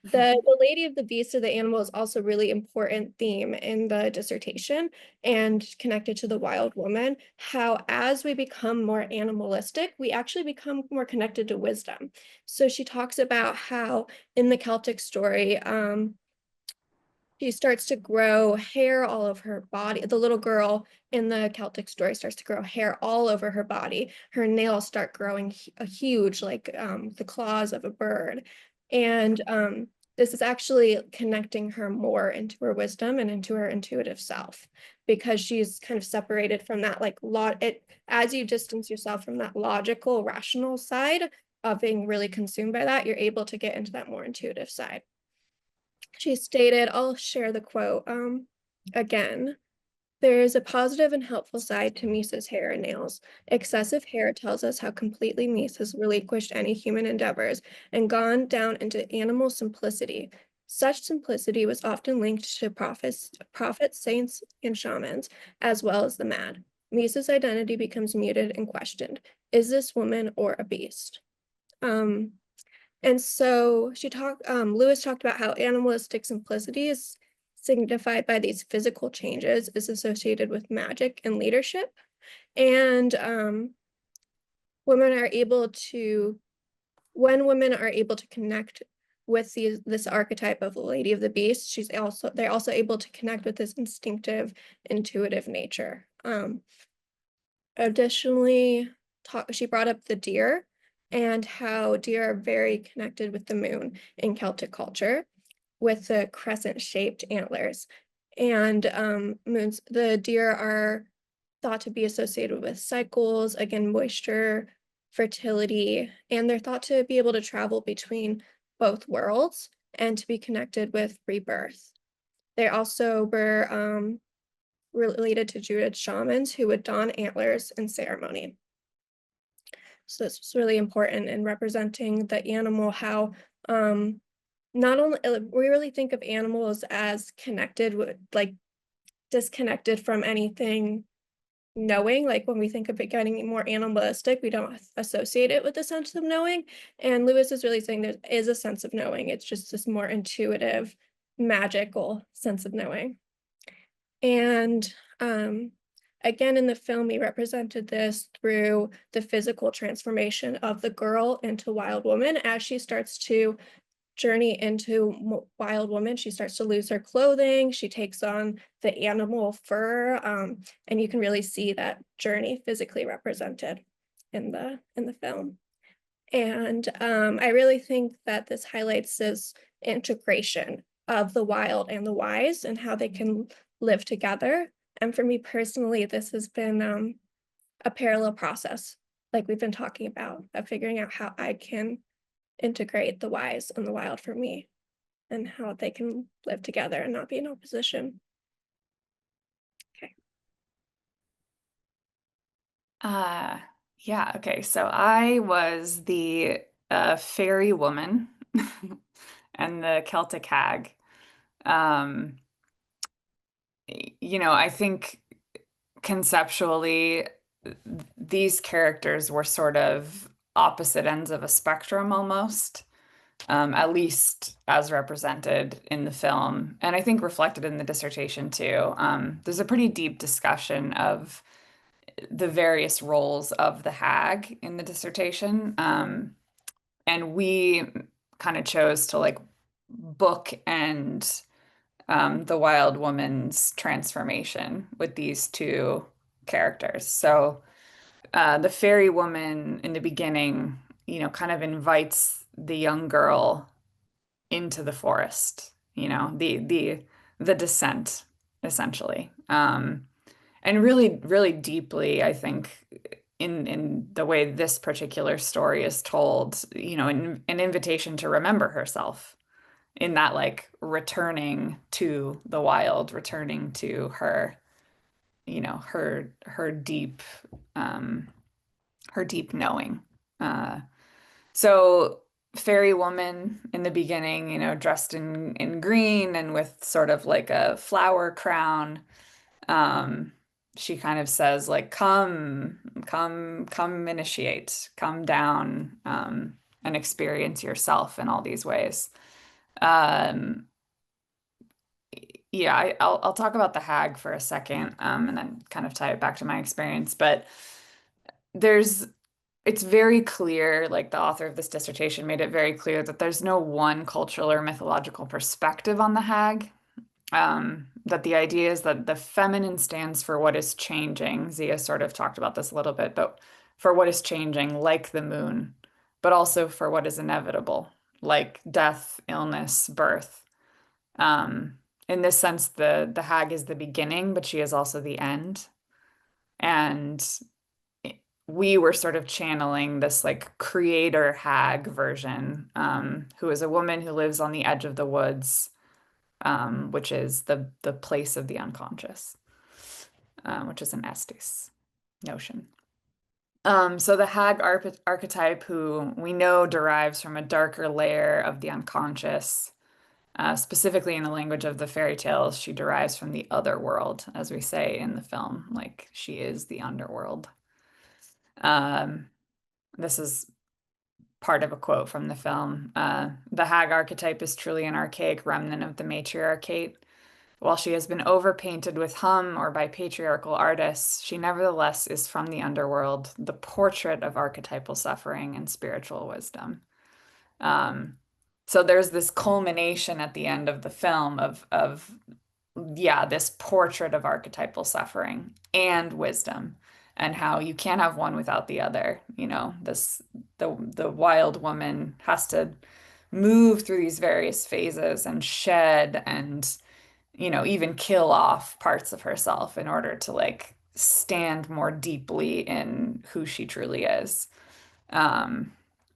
the Lady of the Beast or the animal is also a really important theme in the dissertation and connected to the wild woman, how as we become more animalistic, we actually become more connected to wisdom. So she talks about how in the Celtic story, she starts to grow hair all over her body. The little girl in the Celtic story starts to grow hair all over her body. Her nails start growing huge, like the claws of a bird. And this is actually connecting her more into her wisdom and into her intuitive self, because she's kind of separated from that, like, as you distance yourself from that logical, rational side of being really consumed by that, you're able to get into that more intuitive side. She stated, I'll share the quote again. There is a positive and helpful side to Misa's hair and nails. Excessive hair tells us how completely Mise has relinquished any human endeavors and gone down into animal simplicity. Such simplicity was often linked to prophets, saints, and shamans, as well as the mad. Misa's identity becomes muted and questioned. Is this woman or a beast? And so Lewis talked about how animalistic simplicity is signified by these physical changes, is associated with magic and leadership. And when women are able to connect with this archetype of the Lady of the Beast, they're also able to connect with this instinctive, intuitive nature. Additionally, she brought up the deer and how deer are very connected with the moon in Celtic culture, with the crescent-shaped antlers. And the deer are thought to be associated with cycles, again, moisture, fertility, and they're thought to be able to travel between both worlds and to be connected with rebirth. They also were related to Druid shamans who would don antlers in ceremony. So this was really important in representing the animal, how not only we really think of animals as connected with, like, disconnected from anything knowing. Like when we think of it getting more animalistic, we don't associate it with a sense of knowing. And Lewis is really saying there is a sense of knowing. It's just this more intuitive, magical sense of knowing. And again, in the film, he represented this through the physical transformation of the girl into wild woman. As she starts to journey into wild woman, she starts to lose her clothing. She takes on the animal fur, and you can really see that journey physically represented in the film. And I really think that this highlights this integration of the wild and the wise and how they can live together. And for me personally, this has been a parallel process, like we've been talking about, of figuring out how I can integrate the wise and the wild for me and how they can live together and not be in opposition. Okay. Yeah, okay. So I was the fairy woman and the Celtic hag. I think conceptually, these characters were sort of opposite ends of a spectrum almost, at least as represented in the film, and I think reflected in the dissertation too. There's a pretty deep discussion of the various roles of the hag in the dissertation. And we kind of chose to like book and the wild woman's transformation with these two characters. So the fairy woman in the beginning, kind of invites the young girl into the forest, the descent, essentially. And really, really deeply, I think, in the way this particular story is told, an invitation to remember herself in that like returning to the wild, returning to her, her deep, um, her deep knowing. So fairy woman in the beginning, dressed in green and with sort of like a flower crown. She kind of says like, come initiate, come down, and experience yourself in all these ways. Yeah, I'll talk about the hag for a second, and then kind of tie it back to my experience. But it's very clear, like the author of this dissertation made it very clear that there's no one cultural or mythological perspective on the hag. That the idea is that the feminine stands for what is changing. Zia sort of talked about this a little bit, but for what is changing, like the moon, but also for what is inevitable, like death, illness, birth. In this sense, the hag is the beginning, but she is also the end. And we were sort of channeling this like creator hag version, who is a woman who lives on the edge of the woods, which is the place of the unconscious, which is an Estes notion. So the hag archetype, who we know derives from a darker layer of the unconscious, specifically in the language of the fairy tales, she derives from the other world, as we say in the film, like she is the underworld. This is part of a quote from the film. The hag archetype is truly an archaic remnant of the matriarchate. While she has been overpainted with hum or by patriarchal artists, she nevertheless is from the underworld, the portrait of archetypal suffering and spiritual wisdom. So there's this culmination at the end of the film of this portrait of archetypal suffering and wisdom, and how you can't have one without the other. The wild woman has to move through these various phases and shed and even kill off parts of herself in order to like stand more deeply in who she truly is. And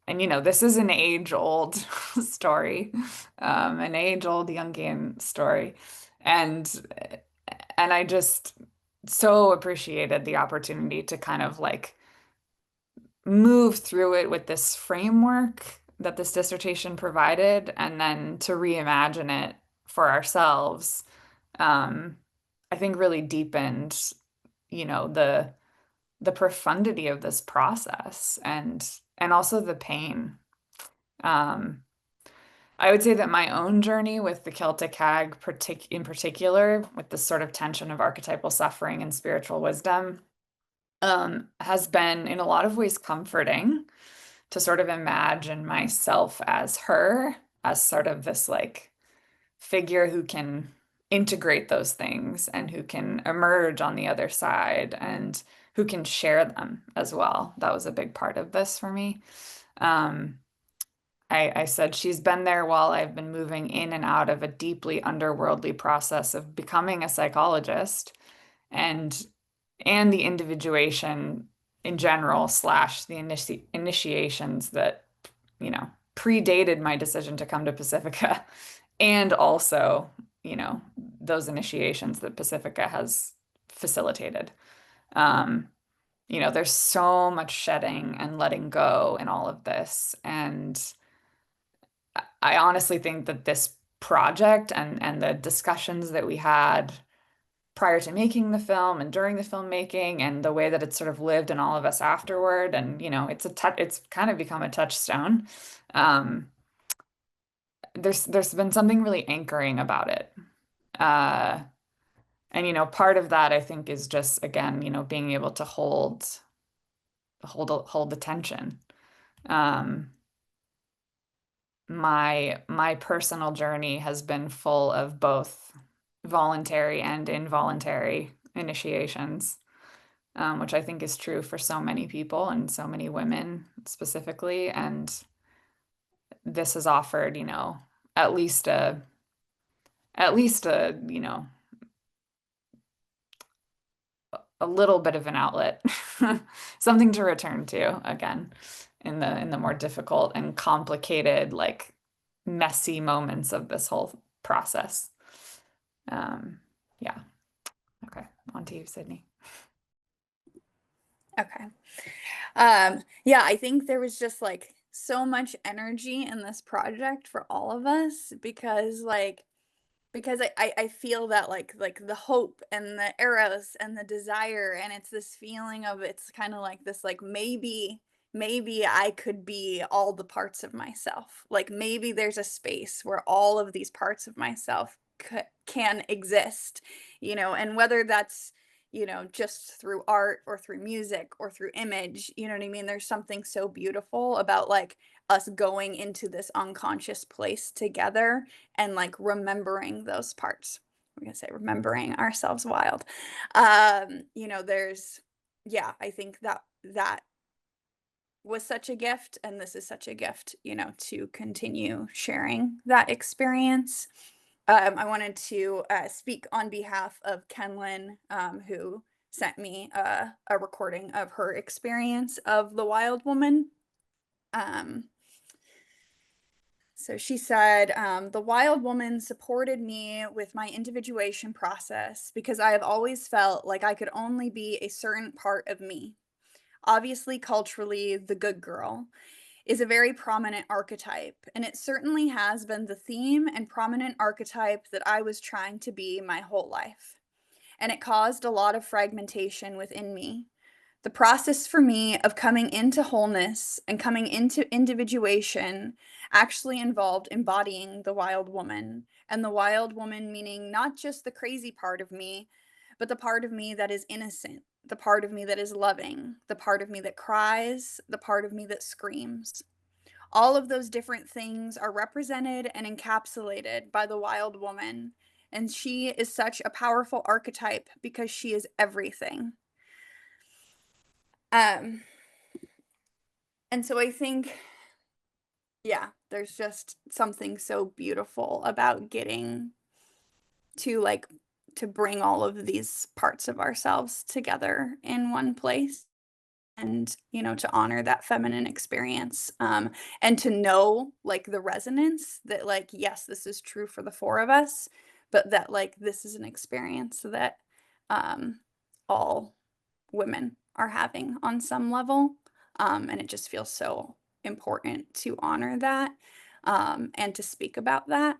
this is an age-old story, an age-old Jungian story. And I just so appreciated the opportunity to kind of like move through it with this framework that this dissertation provided, and then to reimagine it for ourselves. I think really deepened, the profundity of this process and also the pain. I would say that my own journey with the Celtic hag in particular, with this sort of tension of archetypal suffering and spiritual wisdom, has been in a lot of ways comforting to sort of imagine myself as her, as sort of this like figure who can integrate those things and who can emerge on the other side and who can share them as well. That was a big part of this for me. I said she's been there while I've been moving in and out of a deeply underworldly process of becoming a psychologist, and the individuation in general / the initiations that predated my decision to come to Pacifica, and also those initiations that Pacifica has facilitated. There's so much shedding and letting go in all of this, and I honestly think that this project and the discussions that we had prior to making the film and during the filmmaking and the way that it's sort of lived in all of us afterward, and it's kind of become a touchstone. There's been something really anchoring about it. And part of that I think is just, again, being able to hold the tension. my personal journey has been full of both voluntary and involuntary initiations, which I think is true for so many people and so many women specifically. And this has offered, at least a, a little bit of an outlet, something to return to again in the more difficult and complicated, like messy moments of this whole process. Yeah. Okay. On to you, Sydney. Okay. Yeah, I think there was just like so much energy in this project for all of us because I feel that like the hope and the eros and the desire, and it's this feeling of, it's kind of like this, like maybe I could be all the parts of myself. Like maybe there's a space where all of these parts of myself can exist, and whether that's, just through art or through music or through image, you know what I mean? There's something so beautiful about like us going into this unconscious place together and like remembering those parts. We're gonna say remembering ourselves wild. There's, yeah, I think that was such a gift, and this is such a gift, to continue sharing that experience. I wanted to speak on behalf of Kenlyn, who sent me a recording of her experience of the wild woman. So she said, the wild woman supported me with my individuation process because I have always felt like I could only be a certain part of me. Obviously, culturally, the good girl is a very prominent archetype, and it certainly has been the theme and prominent archetype that I was trying to be my whole life. And it caused a lot of fragmentation within me. The process for me of coming into wholeness and coming into individuation actually involved embodying the wild woman. And the wild woman meaning not just the crazy part of me, but the part of me that is innocent, the part of me that is loving, the part of me that cries, the part of me that screams. All of those different things are represented and encapsulated by the wild woman. And she is such a powerful archetype because she is everything. And so I think, yeah, there's just something so beautiful about getting to bring all of these parts of ourselves together in one place, and to honor that feminine experience, and to know like the resonance that like, yes, this is true for the four of us, but that like this is an experience that all women are having on some level, and it just feels so important to honor that, and to speak about that,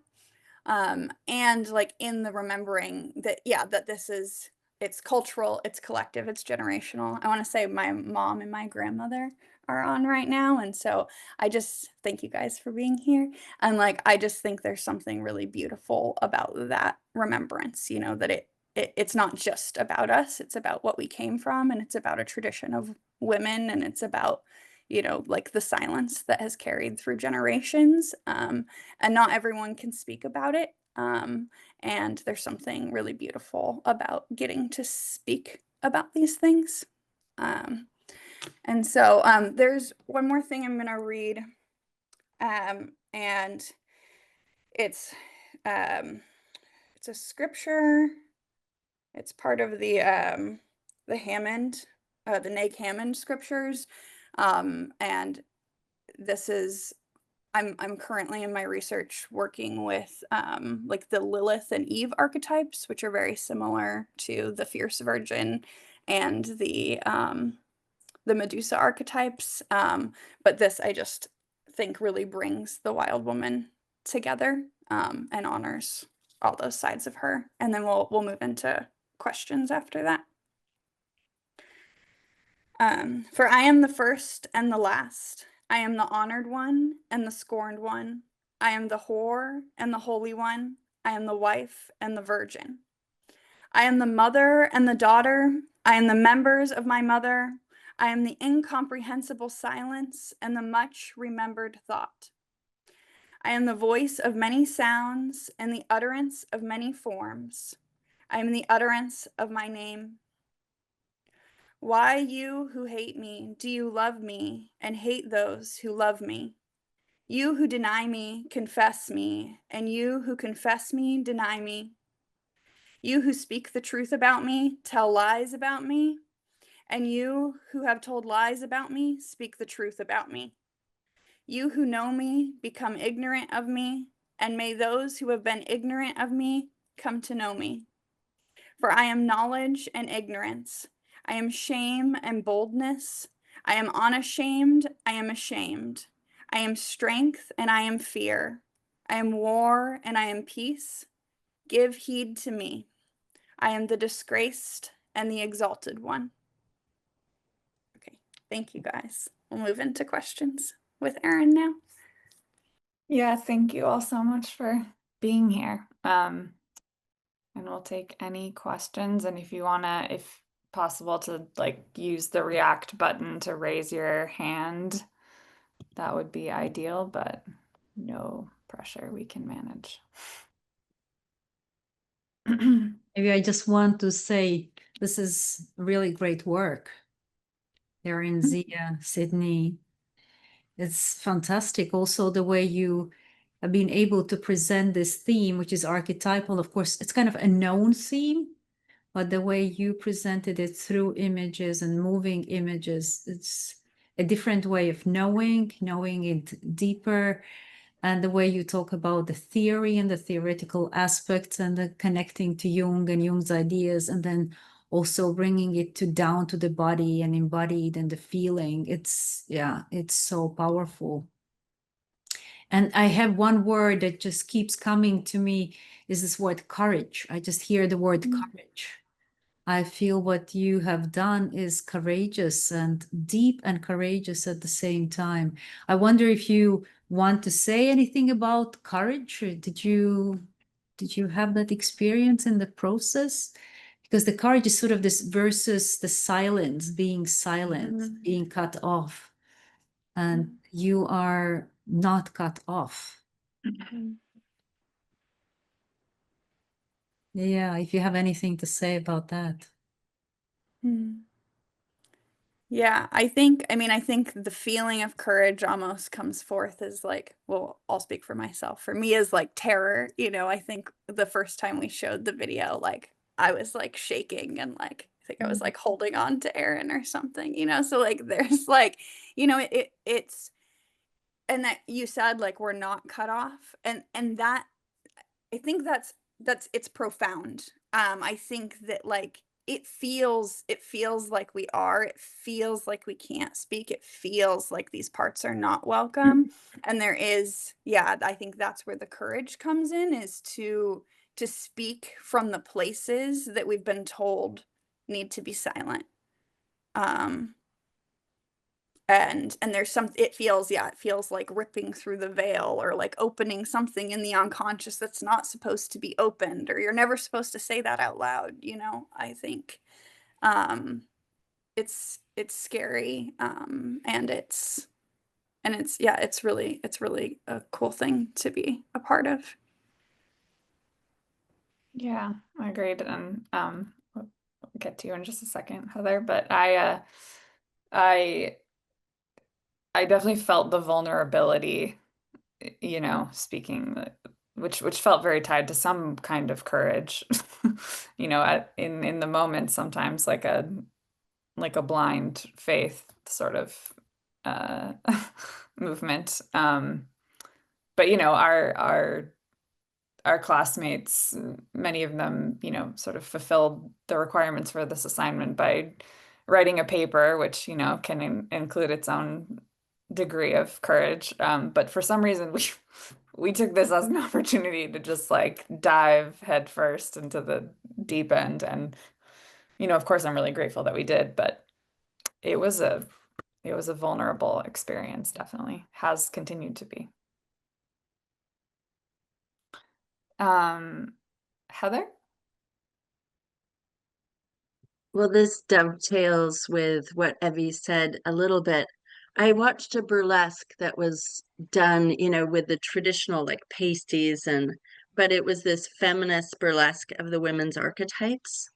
and like in the remembering that, yeah, that this is, it's cultural, it's collective, it's generational. I want to say my mom and my grandmother are on right now, and so I just thank you guys for being here, and like I just think there's something really beautiful about that remembrance, that it's not just about us, it's about what we came from, and it's about a tradition of women, and it's about like the silence that has carried through generations, and not everyone can speak about it, and there's something really beautiful about getting to speak about these things, and so there's one more thing I'm going to read, and it's a scripture. It's part of the Hammond, the Nag Hammond scriptures, and this is, I'm currently in my research working with like the Lilith and Eve archetypes, which are very similar to the fierce virgin and the Medusa archetypes, but this I just think really brings the wild woman together, and honors all those sides of her, and then we'll move into questions after that. For I am the first and the last. I am the honored one and the scorned one. I am the whore and the holy one. I am the wife and the virgin. I am the mother and the daughter. I am the members of my mother. I am the incomprehensible silence and the much remembered thought. I am the voice of many sounds and the utterance of many forms. I am the utterance of my name. Why, you who hate me, do you love me and hate those who love me? You who deny me, confess me, and you who confess me, deny me. You who speak the truth about me, tell lies about me, and you who have told lies about me, speak the truth about me. You who know me, become ignorant of me, and may those who have been ignorant of me come to know me. For I am knowledge and ignorance. I am shame and boldness. I am unashamed. I am ashamed. I am strength and I am fear. I am war and I am peace. Give heed to me. I am the disgraced and the exalted one. Okay, thank you guys. We'll move into questions with Erin now. Yeah, thank you all so much for being here. And we'll take any questions. And if you wanna, if possible, to like use the react button to raise your hand, that would be ideal, but no pressure, we can manage. Maybe I just want to say this is really great work. Erin, Zia, Sydney. It's fantastic. Also, the way you have been able to present this theme, which is archetypal. Of course, it's kind of a known theme, but the way you presented it through images and moving images, it's a different way of knowing it deeper. And the way you talk about the theory and the theoretical aspects and the connecting to Jung and Jung's ideas, and then also bringing it to down to the body and embodied and the feeling. It's so powerful. And I have one word that just keeps coming to me is this word courage. I just hear the word courage. I feel what you have done is courageous and deep and courageous at the same time. I wonder if you want to say anything about courage. Or did you have that experience in the process? Because the courage is sort of this versus the silence, being silent, being cut off. And you are not cut off. Yeah, if you have anything to say about that. Yeah, I mean, I think the feeling of courage almost comes forth as like, well, I'll speak for myself. For me, as like terror, I think the first time we showed the video, like I was like shaking and like I think I was like holding on to Erin or something, so like there's like, it's and that you said like we're not cut off, and that I think that's it's profound. I think that like it feels like we are. It feels like we can't speak. It feels like these parts are not welcome. And there is, I think that's where the courage comes in, is to speak from the places that we've been told need to be silent. And there's it feels like ripping through the veil, or like opening something in the unconscious that's not supposed to be opened, or you're never supposed to say that out loud. I think it's scary, and it's really a cool thing to be a part of. Yeah, I agreed. And we'll get to you in just a second, Heather, but I definitely felt the vulnerability, speaking, which felt very tied to some kind of courage, in the moment, sometimes like a blind faith sort of movement. But our classmates, many of them, sort of fulfilled the requirements for this assignment by writing a paper, which, can include its own degree of courage. But for some reason, we took this as an opportunity to just like dive headfirst into the deep end. And, of course, I'm really grateful that we did, but it was a vulnerable experience, definitely has continued to be. Heather? Well, this dovetails with what Evie said a little bit. I watched a burlesque that was done, you know, with the traditional like pasties but it was this feminist burlesque of the women's archetypes.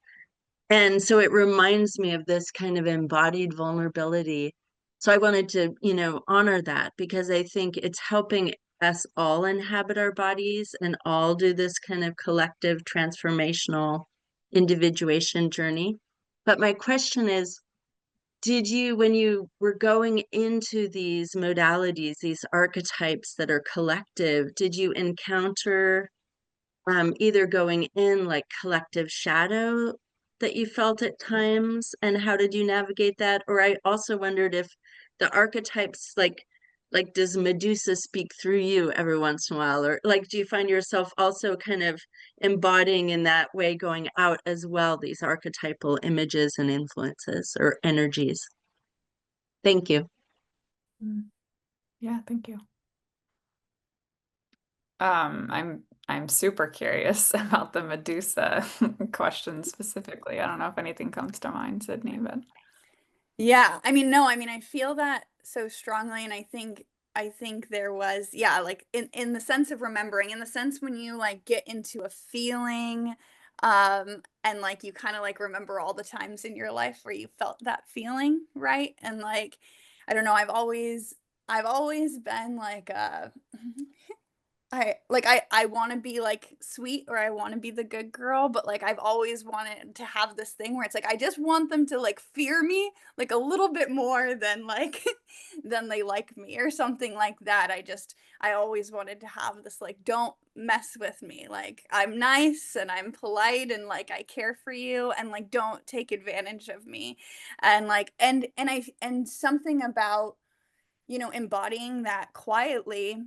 And so it reminds me of this kind of embodied vulnerability. So I wanted to, you know, honor that because I think it's helping us all inhabit our bodies and all do this kind of collective transformational individuation journey. But my question is, did you, when you were going into these modalities, these archetypes that are collective, did you encounter either going in like collective shadow that you felt at times, and how did you navigate that? Or I also wondered if the archetypes like does Medusa speak through you every once in a while, or like do you find yourself also kind of embodying in that way going out as well, these archetypal images and influences or energies? Thank you. Yeah, thank you. I'm super curious about the Medusa question specifically. I don't know if anything comes to mind, Sydney, but Yeah, I mean, no, I mean, I feel that so strongly, and I think there was, yeah, like in the sense of remembering, in the sense when you like get into a feeling, and like you kind of like remember all the times in your life where you felt that feeling, right? And like, I don't know, I've always been like I want to be like sweet, or I want to be the good girl, but like I've always wanted to have this thing where it's like I just want them to like fear me like a little bit more than like than they like me or something like that. I always wanted to have this like don't mess with me. Like I'm nice and I'm polite and like I care for you and like don't take advantage of me. And like and something about, you know, embodying that quietly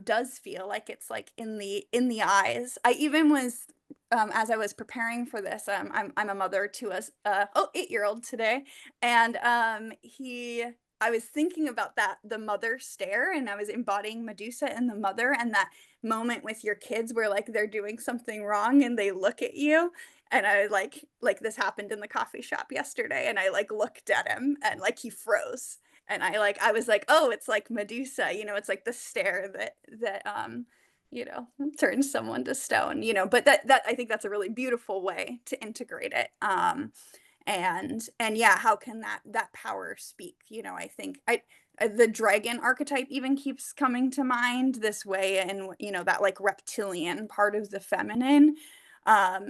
does feel like it's like in the eyes. I even was as I was preparing for this, I'm a mother to a 8-year-old today, and I was thinking about that, the mother stare, and I was embodying Medusa and the mother, and that moment with your kids where like they're doing something wrong and they look at you. And I like this happened in the coffee shop yesterday, and I like looked at him and like he froze, and I was like, oh, it's like Medusa, you know, it's like the stare that you know, turns someone to stone, you know. But that I think that's a really beautiful way to integrate it. And yeah, how can that power speak? You know, I think the dragon archetype even keeps coming to mind this way, and you know, that like reptilian part of the feminine,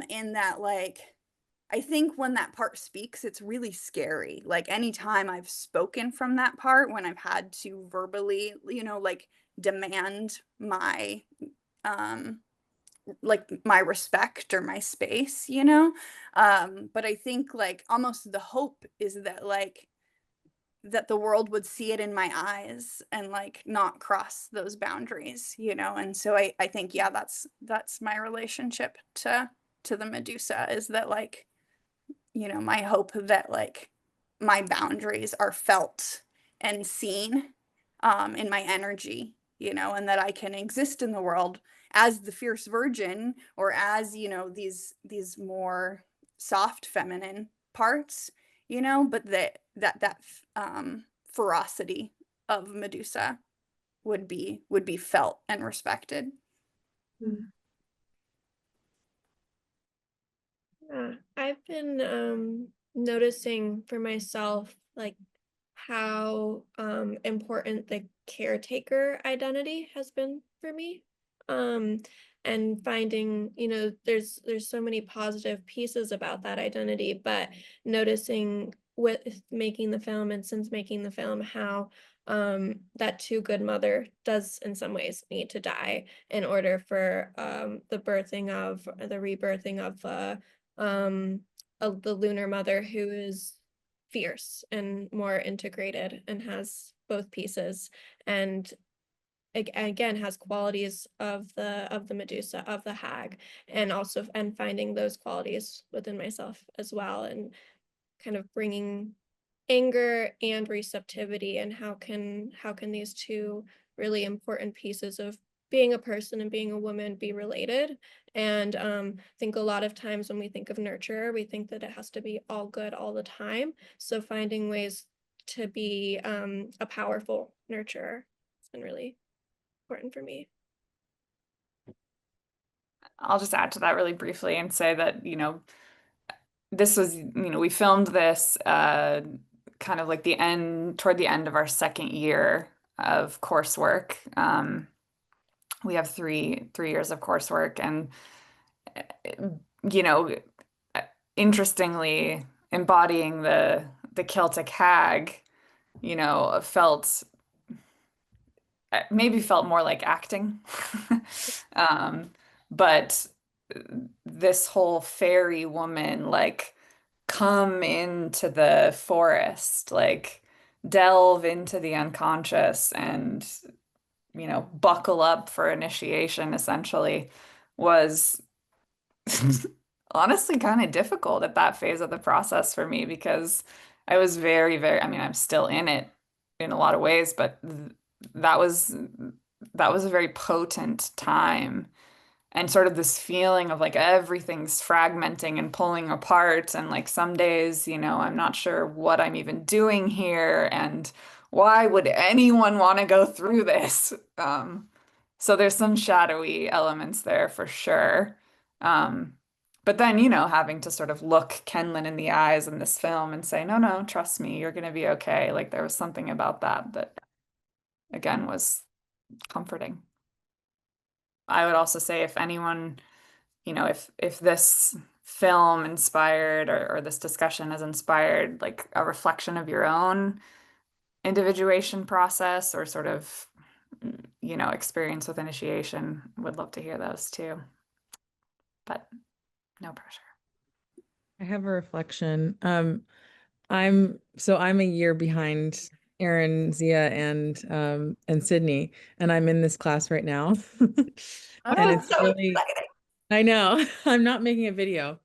in that like I think when that part speaks, it's really scary. Like anytime I've spoken from that part, when I've had to verbally, you know, like demand my like my respect or my space, you know. But I think like almost the hope is that like that the world would see it in my eyes and like not cross those boundaries, you know. And so I think, yeah, that's my relationship to the Medusa, is that like, you know, my hope that like my boundaries are felt and seen in my energy, you know, and that I can exist in the world as the fierce virgin, or as, you know, these more soft feminine parts, you know, but that ferocity of Medusa would be felt and respected. Yeah, I've been noticing for myself like how important the caretaker identity has been for me. And finding, you know, there's so many positive pieces about that identity, but noticing with making the film, and since making the film, how that too good mother does in some ways need to die in order for the rebirthing of the lunar mother, who is fierce and more integrated and has both pieces, and again has qualities of the Medusa, of the hag, and also finding those qualities within myself as well, and kind of bringing anger and receptivity, and how can these two really important pieces of being a person and being a woman be related. And I think a lot of times when we think of nurture, we think that it has to be all good all the time. So finding ways to be a powerful nurturer. It's been really important for me. I'll just add to that really briefly and say that, this was, we filmed this kind of like toward the end of our second year of coursework. We have three years of coursework, and you know, interestingly, embodying the Celtic hag, felt maybe felt more like acting. But this whole fairy woman, like, come into the forest, like, delve into the unconscious and, buckle up for initiation, essentially, was honestly kind of difficult at that phase of the process for me, because I was very, very, I mean, I'm still in it in a lot of ways, but that was a very potent time, and sort of this feeling of like everything's fragmenting and pulling apart, and like some days, I'm not sure what I'm even doing here, and why would anyone want to go through this? So there's some shadowy elements there for sure. But then, having to sort of look Kenlyn in the eyes in this film and say, no, no, trust me, you're going to be okay. Like, there was something about that again was comforting. I would also say, if anyone, if this film inspired, or this discussion has inspired like a reflection of your own individuation process, or sort of, experience with initiation, would love to hear those too. But no pressure. I have a reflection. I'm a year behind Erin, Zia, and Sydney, and I'm in this class right now. And it's so really, exciting. I know, I'm not making a video,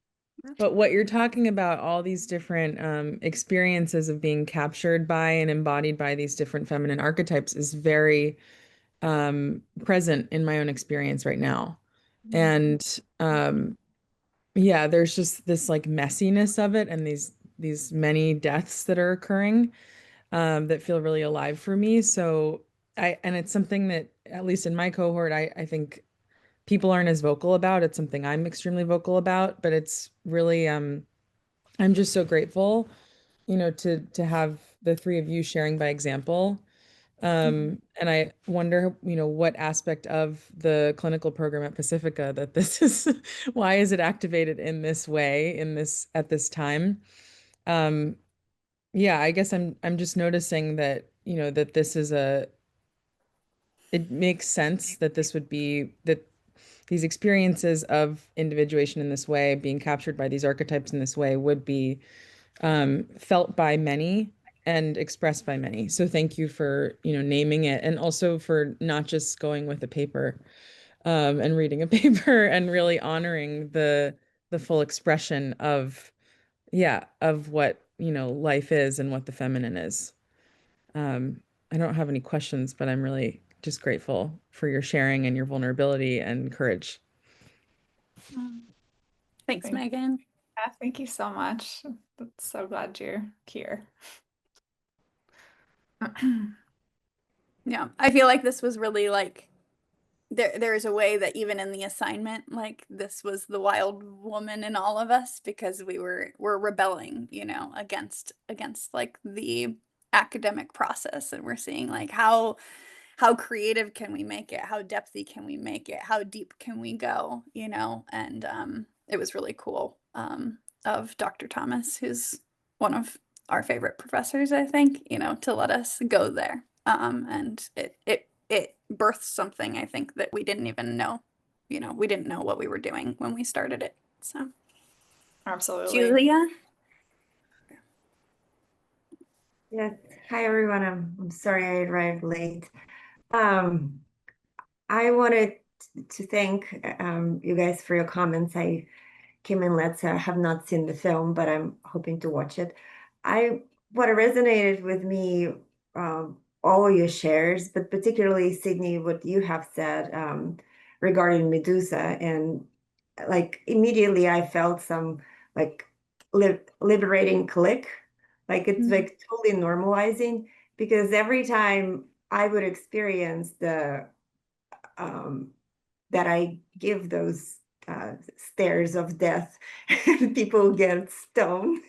but what you're talking about, all these different experiences of being captured by and embodied by these different feminine archetypes, is very present in my own experience right now. And yeah, there's just this like messiness of it, and these many deaths that are occurring that feel really alive for me. So and it's something that, at least in my cohort, I think people aren't as vocal about. It's something I'm extremely vocal about, but it's really I'm just so grateful, to have the three of you sharing by example. And I wonder, what aspect of the clinical program at Pacifica that this is, why is it activated in this way, at this time? Yeah, I guess I'm just noticing that, that this is it makes sense that that these experiences of individuation in this way, being captured by these archetypes in this way, would be felt by many and expressed by many. So thank you for, naming it, and also for not just going with a paper and reading a paper, and really honoring the full expression of, of what, life is and what the feminine is. I don't have any questions, but I'm really just grateful for your sharing and your vulnerability and courage. Thanks, Megan. Yeah, thank you so much. I'm so glad you're here. Yeah, I feel like this was really like there's a way that even in the assignment, like, this was the wild woman in all of us, because we're rebelling, against like the academic process, and we're seeing like how creative can we make it, how depthy can we make it, how deep can we go, and it was really cool of Dr. Thomas, who's one of our favorite professors, I think, to let us go there. And it birthed something, I think, that we didn't even know. We didn't know what we were doing when we started it. So, Absolutely. Julia. Yes. Hi, everyone. I'm sorry I arrived late. I wanted to thank you guys for your comments. I came in late, so I have not seen the film, but I'm hoping to watch it. What resonated with me, all your shares, but particularly Sydney, what you have said regarding Medusa, and like immediately I felt some like liberating click Like it's like totally normalizing, because every time I would experience the that I give those stares of death, people get stoned.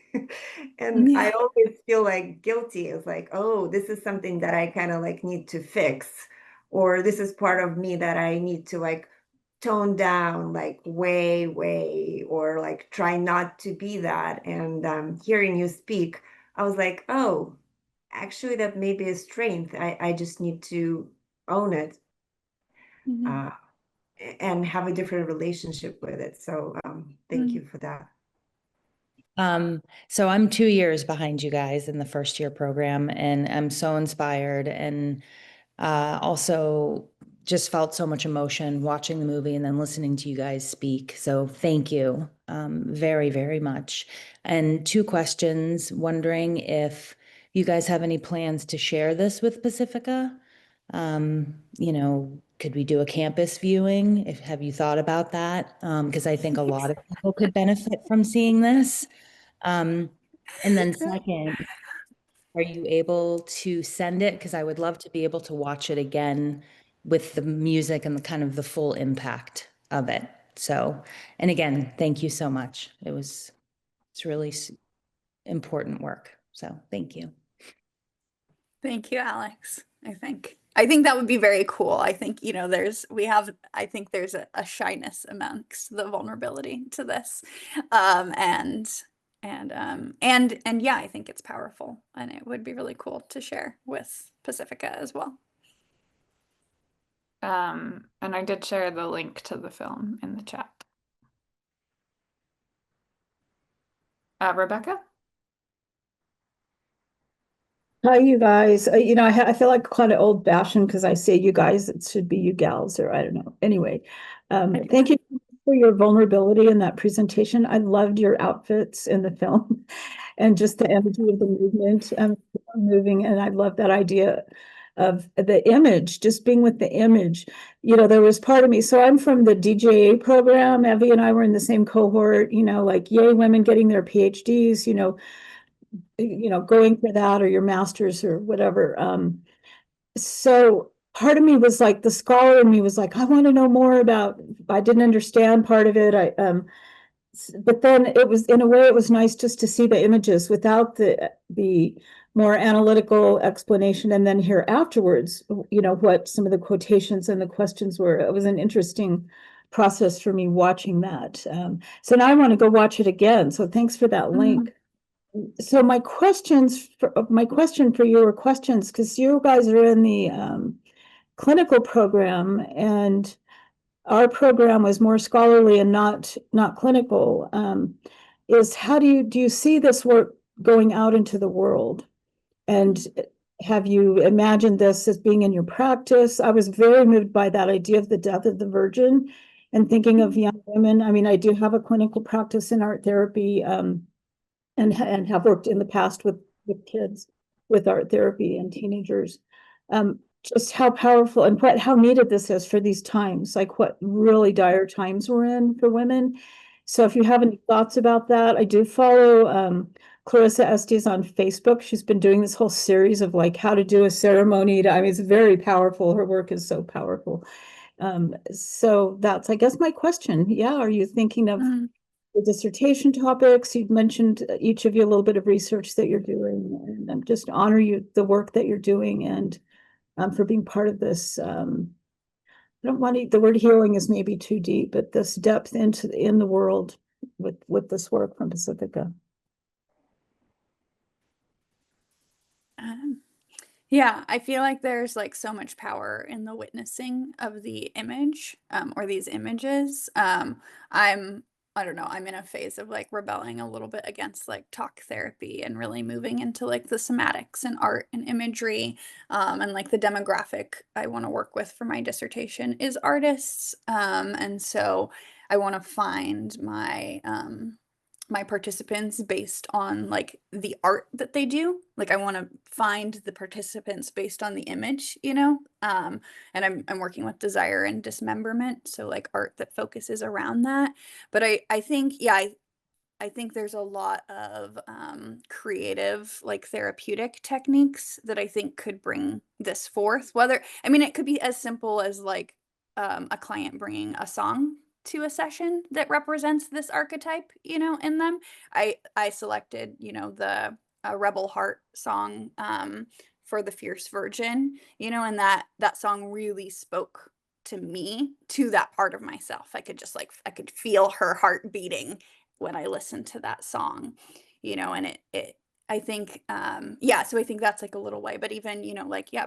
And I always feel like guilty. It's like, oh, this is something that I kind of like need to fix, or this is part of me that I need to like tone down, like way, or like try not to be that. And hearing you speak, I was like, oh, actually, that may be a strength. I just need to own it. And have a different relationship with it. So thank you for that. So I'm 2 years behind you guys in the first year program, and I'm so inspired, and also just felt so much emotion watching the movie and then listening to you guys speak. So thank you very, very much. And 2 questions, wondering if you guys have any plans to share this with Pacifica. You know, could we do a campus viewing? Have you thought about that? Because I think a lot of people could benefit from seeing this. And then second, are you able to send it? Because I would love to be able to watch it again with the music and the kind of the full impact of it. So, and again, thank you so much. It's really important work. So thank you. Thank you, Alex. I think that would be very cool. I think, you know, I think there's a shyness amongst the vulnerability to this. And yeah, I think it's powerful, and it would be really cool to share with Pacifica as well. And I did share the link to the film in the chat. Rebecca? Hi, you guys. You know, I feel like kind of old fashioned because I say you guys, it should be you gals, or I don't know. Anyway, thank you for your vulnerability in that presentation. I loved your outfits in the film and just the energy of the movement, moving. And I love that idea of the image, just being with the image. You know, there was part of me. So I'm from the DJA program. Evie and I were in the same cohort, you know, like yay, women getting their PhDs, you know, going for that or your master's or whatever. So part of me was like, the scholar in me was like, I want to know more about, I didn't understand part of it. But then it was, in a way, it was nice just to see the images without the more analytical explanation, and then hear afterwards, you know, what some of the quotations and the questions were. It was an interesting process for me watching that. So now I want to go watch it again. So thanks for that link. So my question for you, or questions, because you guys are in the clinical program, and our program was more scholarly and not clinical, is how do you see this work going out into the world? And have you imagined this as being in your practice? I was very moved by that idea of the death of the Virgin and thinking of young women. I mean, I do have a clinical practice in art therapy, and have worked in the past with kids with art therapy and teenagers. Just how powerful and how needed this is for these times, like what really dire times we're in for women. So if you have any thoughts about that, I do follow Clarissa Estes on Facebook. She's been doing this whole series of like how to do a ceremony. I mean, it's very powerful. Her work is so powerful. So that's, I guess, my question. Yeah, are you thinking of the dissertation topics? You've mentioned, each of you, a little bit of research that you're doing, and I'm just honor you, the work that you're doing, and for being part of this. I don't want the word healing is maybe too deep, but this depth in the world with this work from Pacifica. Yeah, I feel like there's like so much power in the witnessing of the image, or these images. I don't know, I'm in a phase of like rebelling a little bit against like talk therapy and really moving into like the somatics and art and imagery. And like the demographic I want to work with for my dissertation is artists. And so I want to find my my participants based on like the art that they do. Like I want to find the participants based on the image, you know? And I'm working with desire and dismemberment. So like art that focuses around that. But I think, yeah, I think there's a lot of creative, like therapeutic techniques that I think could bring this forth. Whether, I mean, it could be as simple as like a client bringing a song to a session that represents this archetype, you know, in them. I selected, you know, the Rebel Heart song for the Fierce Virgin, you know, and that song really spoke to me, to that part of myself. I could just like, I could feel her heart beating when I listened to that song, you know, and it I think yeah, so I think that's like a little way, but even, you know, like, yeah,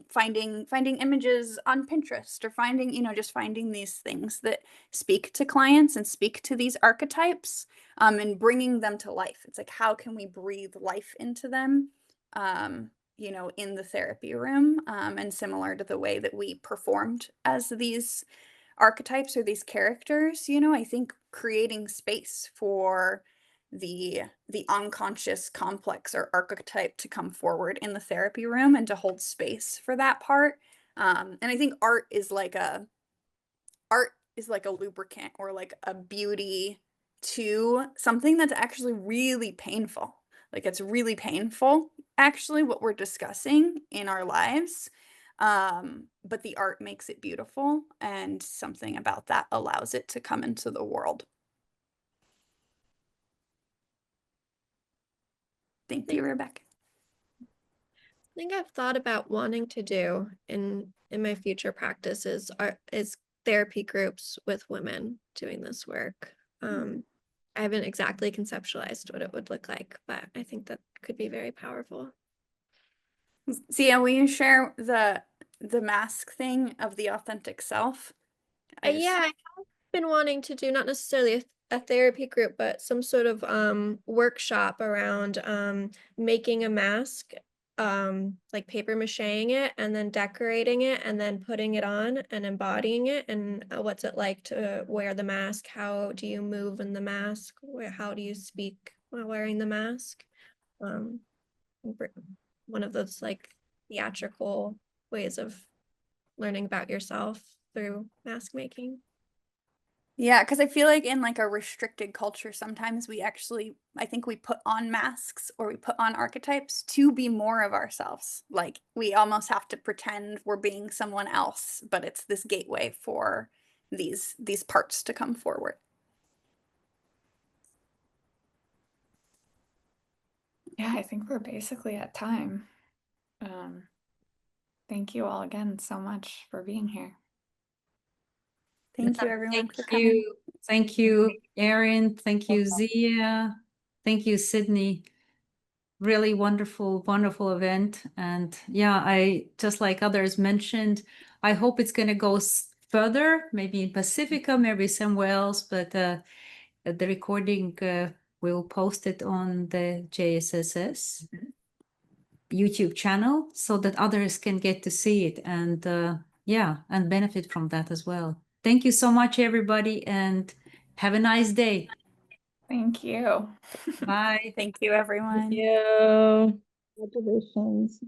finding images on Pinterest, or finding, you know, just finding these things that speak to clients and speak to these archetypes, and bringing them to life. It's like, how can we breathe life into them, you know, in the therapy room, and similar to the way that we performed as these archetypes or these characters, you know, I think creating space for the unconscious complex or archetype to come forward in the therapy room and to hold space for that part. And I think art is like a lubricant, or like a beauty to something that's actually really painful. Like, it's really painful, actually, what we're discussing in our lives. But the art makes it beautiful, and something about that allows it to come into the world. Thank you, Rebecca. I think I've thought about wanting to do in my future practice is therapy groups with women doing this work. I haven't exactly conceptualized what it would look like, but I think that could be very powerful. Zia, will you share the mask thing of the authentic self? Yeah, I have been wanting to do not necessarily a therapy group, but some sort of workshop around making a mask, like paper macheing it and then decorating it and then putting it on and embodying it, and what's it like to wear the mask? How do you move in the mask? How do you speak while wearing the mask? One of those like theatrical ways of learning about yourself through mask making. Yeah, because I feel like in like a restricted culture, sometimes we actually, I think we put on masks, or we put on archetypes to be more of ourselves. Like, we almost have to pretend we're being someone else, but it's this gateway for these parts to come forward. Yeah, I think we're basically at time. Thank you all again so much for being here. Thank you, everyone, for Thank coming. you. Thank you, Erin. Thank you, Zia. Thank you, Sydney. Really wonderful, wonderful event. And yeah, I, just like others mentioned, I hope it's going to go further, maybe in Pacifica, maybe somewhere else, but the recording, we'll post it on the JSSS YouTube channel so that others can get to see it and yeah, and benefit from that as well. Thank you so much, everybody, and have a nice day. Thank you. Bye. Thank you, everyone. Thank you. Congratulations.